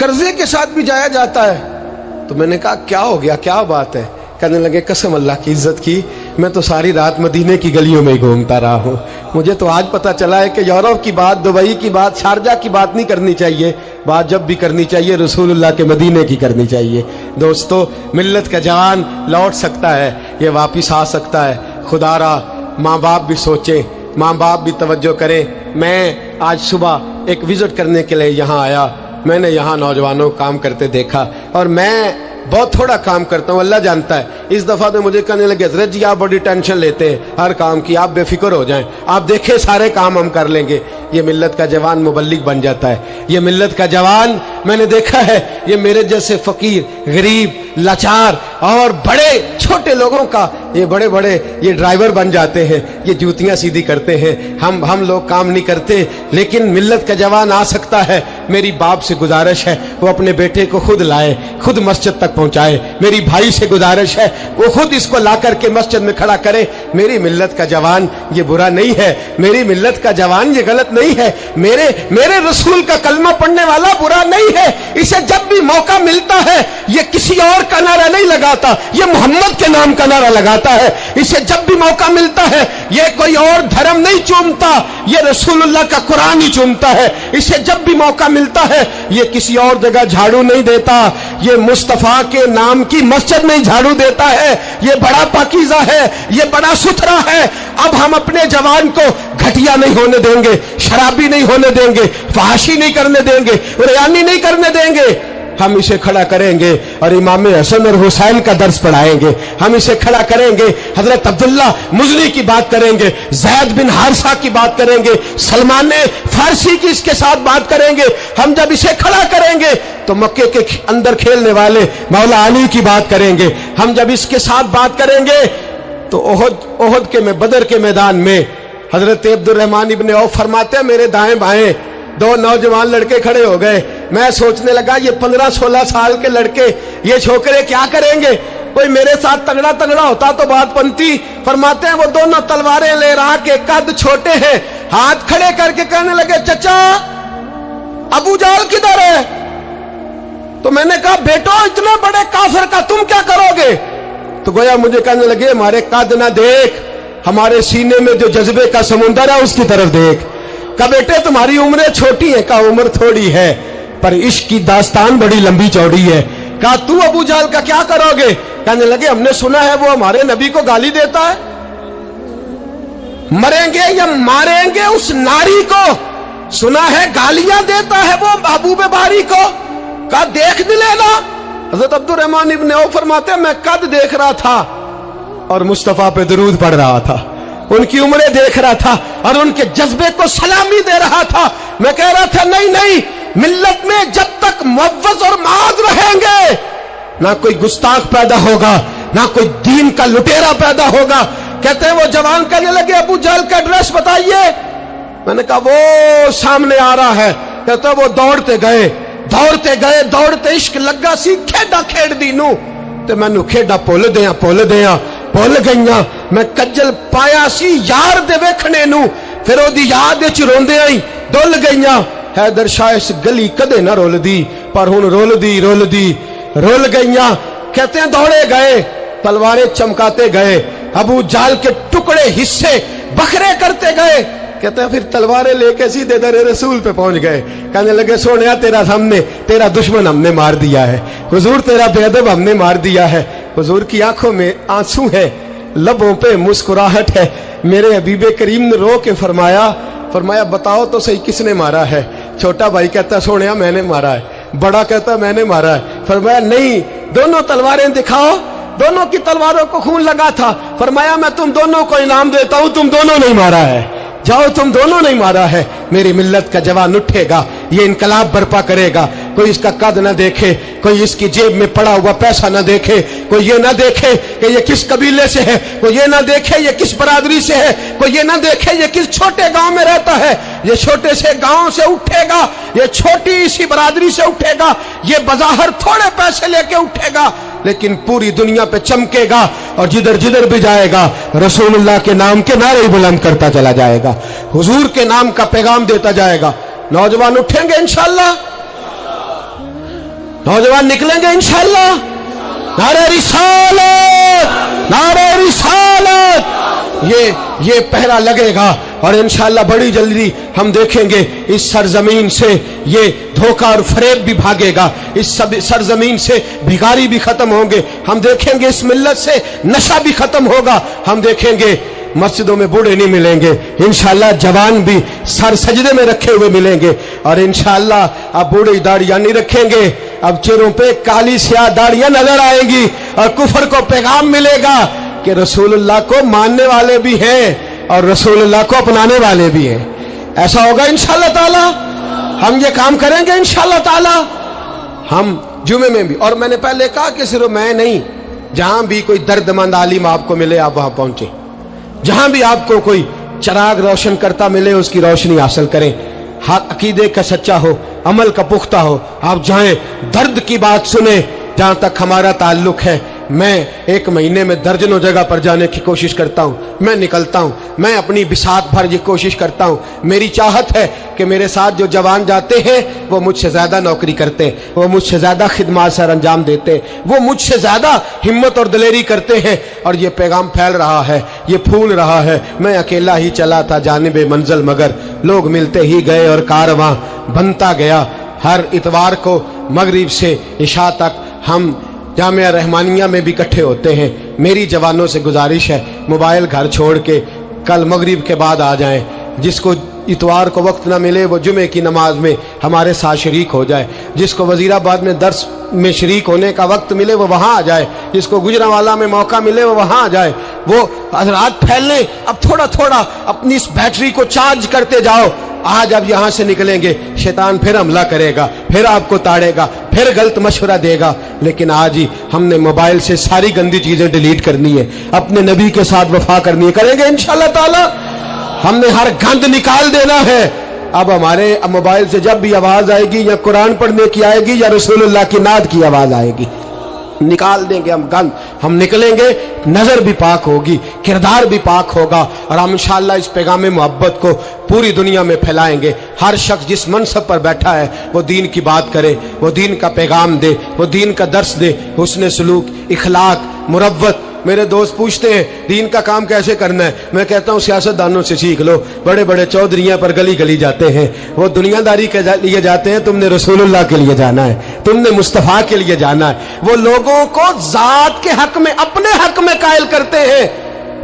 कर्जे के साथ भी जाया जाता है, तो मैंने कहा क्या हो गया, क्या बात है? कहने लगे कसम अल्लाह की इज्जत की, मैं तो सारी रात मदीने की गलियों में ही घूमता रहा हूँ। मुझे तो आज पता चला है कि यूरोप की बात, दुबई की बात, शारजा की बात नहीं करनी चाहिए। बात जब भी करनी चाहिए रसूलुल्लाह के मदीने की करनी चाहिए। दोस्तों, मिल्लत का जवान लौट सकता है, ये वापिस आ सकता है। खुदारा माँ बाप भी सोचे, माँ बाप भी तवज्जो करें। मैं आज सुबह एक विजिट करने के लिए यहाँ आया, मैंने यहाँ नौजवानों को काम करते देखा और मैं बहुत थोड़ा काम करता हूँ, अल्लाह जानता है। इस दफ़ा तो मुझे कहने लगे हज़रत जी आप बड़ी टेंशन लेते हैं हर काम की, आप बेफिक्र हो जाएं, आप देखें सारे काम हम कर लेंगे। ये मिल्लत का जवान मुबल्लिग बन जाता है। ये मिल्लत का जवान मैंने देखा है, ये मेरे जैसे फ़कीर, गरीब, लाचार और बड़े छोटे लोगों का ये बड़े बड़े ये ड्राइवर बन जाते हैं, ये जूतियां सीधी करते हैं, हम लोग काम नहीं करते। लेकिन मिल्लत का जवान आ सकता है। मेरी बाप से गुजारिश है वो अपने बेटे को खुद लाए, खुद मस्जिद तक पहुंचाए। मेरी भाई से गुजारिश है वो खुद इसको ला करके मस्जिद में खड़ा करे। मेरी मिल्लत का जवान ये बुरा नहीं है, मेरी मिल्लत का जवान ये गलत नहीं है, मेरे रसूल का कलमा पढ़ने वाला बुरा नहीं है। इसे जब भी मौका मिलता है ये किसी और का नारा नहीं लगाता, ये मोहम्मद के नाम का नारा लगाता है। इसे जब भी मौका मिलता है ये कोई और धर्म नहीं चूमता, ये रसूलुल्लाह का कुरान ही चूमता है। इसे जब भी मौका मिलता है ये किसी और जगह झाड़ू नहीं देता, ये मुस्तफा के नाम की मस्जिद में झाड़ू देता है। ये बड़ा पाकीज़ा है, ये बड़ा सुथरा है। अब हम अपने जवान को घटिया नहीं होने देंगे, शराबी नहीं होने देंगे, फहाशी नहीं करने देंगे, रियानी नहीं करने देंगे। हम इसे खड़ा करेंगे और इमाम हसन और हुसैन का दर्स पढ़ाएंगे। हम इसे खड़ा करेंगे, हजरत अब्दुल्ला मुजनी की बात करेंगे, ज़ैद बिन हारिसा की बात करेंगे, सलमान फारसी की इसके साथ बात करेंगे। हम जब इसे खड़ा करेंगे तो मक्के के अंदर खेलने वाले मौला अली की बात करेंगे। हम जब इसके साथ बात करेंगे तो ओहद के में बदर के मैदान में हजरत अब्दुर्रहमान इब्ने औफ फरमाते हैं मेरे दाएं बाएं दो नौजवान लड़के खड़े हो गए। मैं सोचने लगा ये 15-16 साल के लड़के, ये छोकरे क्या करेंगे? कोई मेरे साथ तगड़ा तगड़ा होता तो बात बनती। फरमाते हैं वो दोनों तलवारें ले रहा के कद छोटे हैं, हाथ खड़े करके कहने लगे चचा अबू जाल किधर है? तो मैंने कहा बेटो इतने बड़े काफिर का तुम क्या करोगे? तो गोया मुझे कहने लगे हमारे कद ना देख, हमारे सीने में जो जज्बे का समुंदर है उसकी तरफ देख। का बेटे तुम्हारी उम्रें छोटी है, का उम्र थोड़ी है पर इश्क की दास्तान बड़ी लंबी चौड़ी है। कहा तू अबू जाल का क्या करोगे? कहने लगे हमने सुना है वो हमारे नबी को गाली देता है, मरेंगे या मारेंगे उस नारी को, सुना है गालियां देता है वो महबूब बारी को। कहा देख भी लेना। हजरत अब्दुर्रहमान इब्ने औफ फरमाते हैं मैं कद देख रहा था और मुस्तफा पे दरूद पढ़ रहा था, उनकी उम्रें देख रहा था और उनके जज्बे को सलामी दे रहा था। मैं कह रहा था नहीं नहीं, मिल्लत में जब तक मुअव्वज़ और माद रहेंगे ना कोई गुस्ताख पैदा होगा, ना कोई दीन का लुटेरा पैदा होगा। कहते हैं वो जवान कहने लगे अबू जहल का एड्रेस बताइए। मैंने कहा वो सामने आ रहा है। कहते हैं वो दौड़ते गए दौड़ते इश्क लगा सी खेडा खेड़ दी नू ते मैनू खेडा भुल गईया। मैं कज्जल पाया सी यार दे वेखने नू, फिर ओदी याद विच रोंदे आई डुल गईया। हैदर शाह इस गली कदे ना रुलदी पर हुण रुल गईया। कहते हैं दौड़े गए, तलवारें चमकाते गए, अबू जाल के टुकड़े हिस्से बखरे करते गए। कहते हैं फिर तलवारें लेके सीधे दर रसूल पे पहुंच गए। कहने लगे सोनिया तेरा सामने तेरा दुश्मन हमने मार दिया है, हुजूर तेरा बेअदब हमने मार दिया है। हुजूर की आंखों में आंसू है, लबों पे मुस्कुराहट है। मेरे हबीबे करीम ने रो के फरमाया बताओ तो सही किसने मारा है? छोटा भाई कहता सोनिया मैंने मारा है, बड़ा कहता मैंने मारा है। फरमाया नहीं, दोनों तलवारें दिखाओ। दोनों की तलवारों को खून लगा था। फरमाया मैं तुम दोनों को इनाम देता हूं, तुम दोनों नहीं मारा है, जाओ तुम दोनों नहीं मारा है। मेरी मिल्लत का जवान उठेगा, ये इनकलाब बर्पा करेगा। कोई इसका कद ना देखे, कोई इसकी जेब में पड़ा हुआ पैसा ना देखे, कोई ये ना देखे कि ये किस कबीले से है, कोई ये ना देखे ये किस बरादरी से है, कोई ये ना देखे ये किस छोटे गांव में रहता है। ये छोटे से गांव से उठेगा, ये छोटी सी बरादरी से उठेगा, ये बज़ाहिर थोड़े पैसे लेके उठेगा लेकिन पूरी दुनिया पे चमकेगा और जिधर जिधर भी जाएगा रसूलुल्लाह के नाम के नारे बुलंद करता चला जाएगा, हुजूर के नाम का पैगाम देता जाएगा। नौजवान उठेंगे इंशाअल्लाह, नौजवान निकलेंगे इंशाअल्लाह। नारे रिसालत ये पहरा लगेगा और इंशाअल्लाह बड़ी जल्दी हम देखेंगे इस सरजमीन से ये धोखा और फरेब भी भागेगा, इस सरजमीन से भिखारी भी खत्म होंगे। हम देखेंगे इस मिल्लत से नशा भी खत्म होगा। हम देखेंगे मस्जिदों में बूढ़े नहीं मिलेंगे, इंशाअल्लाह जवान भी सर सजदे में रखे हुए मिलेंगे। और इंशाअल्लाह अब बूढ़ी दाढ़ियां नहीं रखेंगे, अब चेहरों पे काली स्याह दाढ़ियां नजर आएंगी और कुफर को पैगाम मिलेगा कि रसूलुल्लाह को मानने वाले भी हैं और रसूलुल्लाह को अपनाने वाले भी हैं। ऐसा होगा इंशाअल्लाह ताला, हम ये काम करेंगे इंशाअल्लाह ताला। हम जुमे में भी, और मैंने पहले कहा कि सिर्फ मैं नहीं, जहां भी कोई दर्दमंद आलिम आपको मिले आप वहां पहुंचे, जहां भी आपको कोई चिराग रोशन करता मिले उसकी रोशनी हासिल करें। अकीदे का सच्चा हो, अमल का पुख्ता हो, आप जाएं, दर्द की बात सुने। जहां तक हमारा ताल्लुक है, मैं 1 महीने में दर्जनों जगह पर जाने की कोशिश करता हूं, मैं निकलता हूं, मैं अपनी बिसात भर ये कोशिश करता हूं। मेरी चाहत है कि मेरे साथ जो जवान जाते हैं वो मुझसे ज्यादा नौकरी करते हैं, वो मुझसे ज्यादा खिदमत सर अंजाम देते हैं, वो मुझसे ज्यादा हिम्मत और दिलेरी करते हैं, और ये पैगाम फैल रहा है, ये फूल रहा है। मैं अकेला ही चला था जानिबे मंजिल, मगर लोग मिलते ही गए और कारवां बनता गया। हर इतवार को मगरिब से इशा तक हम जामिया रहमानिया में भी इकट्ठे होते हैं। मेरी जवानों से गुजारिश है, मोबाइल घर छोड़ के कल मगरिब के बाद आ जाएं। जिसको इतवार को वक्त ना मिले वो जुमे की नमाज में हमारे साथ शरीक हो जाए, जिसको वजीराबाद में दर्स में शरीक होने का वक्त मिले वो वहां आ जाए, जिसको गुजरांवाला में मौका मिले वो वहां आ जाए। वो हजरात फैलने, अब थोड़ा थोड़ा अपनी इस बैटरी को चार्ज करते जाओ। आज अब यहां से निकलेंगे, शैतान फिर हमला करेगा, फिर आपको ताड़ेगा, फिर गलत मशवरा देगा, लेकिन आज ही हमने मोबाइल से सारी गंदी चीजें डिलीट करनी है, अपने नबी के साथ वफा करनी है, करेंगे इंशाअल्लाह ताला। हमने हर गंद निकाल देना है। अब हमारे मोबाइल से जब भी आवाज आएगी या कुरान पढ़ने की आएगी या रसूलुल्लाह की नात की आवाज आएगी, निकाल देंगे हम गंद। हम निकलेंगे, नजर भी पाक होगी, किरदार भी पाक होगा, और हम इंशाअल्लाह इस पैगाम मोहब्बत को पूरी दुनिया में फैलाएंगे। हर शख्स जिस मनसब पर बैठा है वो दीन की बात करे, वो दीन का पैगाम दे, वो दीन का दर्स दे, हुस्न सलूक, इखलाक, मुरव्वत। मेरे दोस्त पूछते हैं दीन का काम कैसे करना है, मैं कहता हूँ सियासतदानों से सीख लो। बड़े बड़े चौधरियां पर गली गली जाते हैं, वो दुनियादारी के लिए जाते हैं, तुमने रसूलुल्लाह के लिए जाना है, तुमने मुस्तफा के लिए जाना है। वो लोगों को जात के हक में, अपने हक में कायल करते हैं,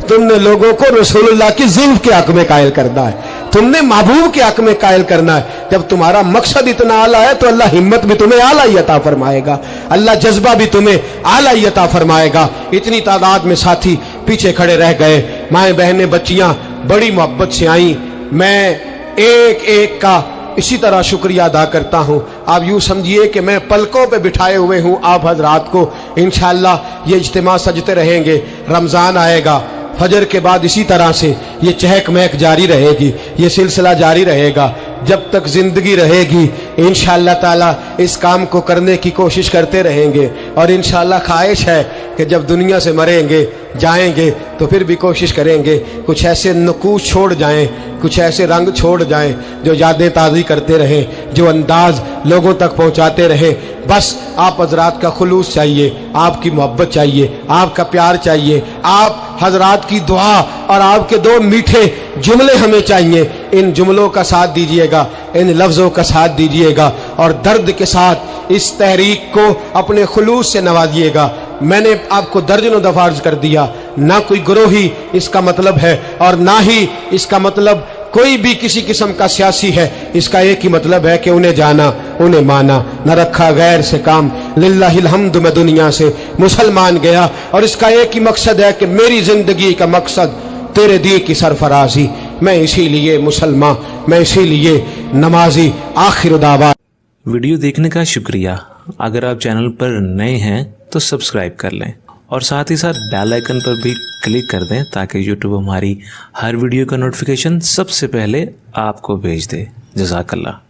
तुमने लोगों को रसूलुल्लाह की ज़िल्फ के हक में कायल करना है, तुमने महबूब के हक में कायल करना है। जब तुम्हारा मकसद इतना आला है तो अल्लाह हिम्मत भी तुम्हें आला ही अता फरमाएगा, अल्लाह जज्बा भी तुम्हें आला ही अता फरमाएगा। इतनी तादाद में साथी पीछे खड़े रह गए, माएँ बहनें बच्चियां बड़ी मोहब्बत से आई। मैं एक एक का इसी तरह शुक्रिया अदा करता हूँ। आप यूँ समझिए कि मैं पलकों पे बिठाए हुए हूँ आप हजरात को। इंशाअल्लाह ये इज्तिमा सजते रहेंगे, रमज़ान आएगा, फजर के बाद इसी तरह से ये चहक महक जारी रहेगी, ये सिलसिला जारी रहेगा जब तक जिंदगी रहेगी। इंशाअल्लाह ताला इस काम को करने की कोशिश करते रहेंगे, और इंशाअल्लाह ख्वाहिश है कि जब दुनिया से मरेंगे जाएंगे तो फिर भी कोशिश करेंगे कुछ ऐसे नकूश छोड़ जाएं, कुछ ऐसे रंग छोड़ जाएं जो यादें ताज़ी करते रहें, जो अंदाज लोगों तक पहुंचाते रहें। बस आप हजरात का खुलूस चाहिए, आपकी मोहब्बत चाहिए, आपका प्यार चाहिए, आप हजरात की दुआ और आपके 2 मीठे जुमले हमें चाहिए। इन जुमलों का साथ दीजिएगा, इन लफ्ज़ों का साथ दीजिएगा, और दर्द के साथ इस तहरीक को अपने खुलूस से नवाजिएगा। मैंने आपको दर्जनों दफा अर्ज कर दिया, ना कोई ग्रोही इसका मतलब है, और ना ही इसका मतलब कोई भी किसी किस्म का सियासी है। इसका एक ही मतलब है कि उन्हें जाना, उन्हें माना, न रखा गैर से काम। लिल्लाहिल हम्द, मैं दुनिया से मुसलमान गया, और इसका एक ही मकसद है कि मेरी जिंदगी का मकसद तेरे दी की सरफराजी। मैं इसीलिए मुसलमान, मैं इसीलिए नमाजी। आखिर दावा। वीडियो देखने का शुक्रिया। अगर आप चैनल पर नए हैं तो सब्सक्राइब कर लें, और साथ ही साथ बेल आइकन पर भी क्लिक कर दें ताकि यूट्यूब हमारी हर वीडियो का नोटिफिकेशन सबसे पहले आपको भेज दे। जज़ाकल्लाह।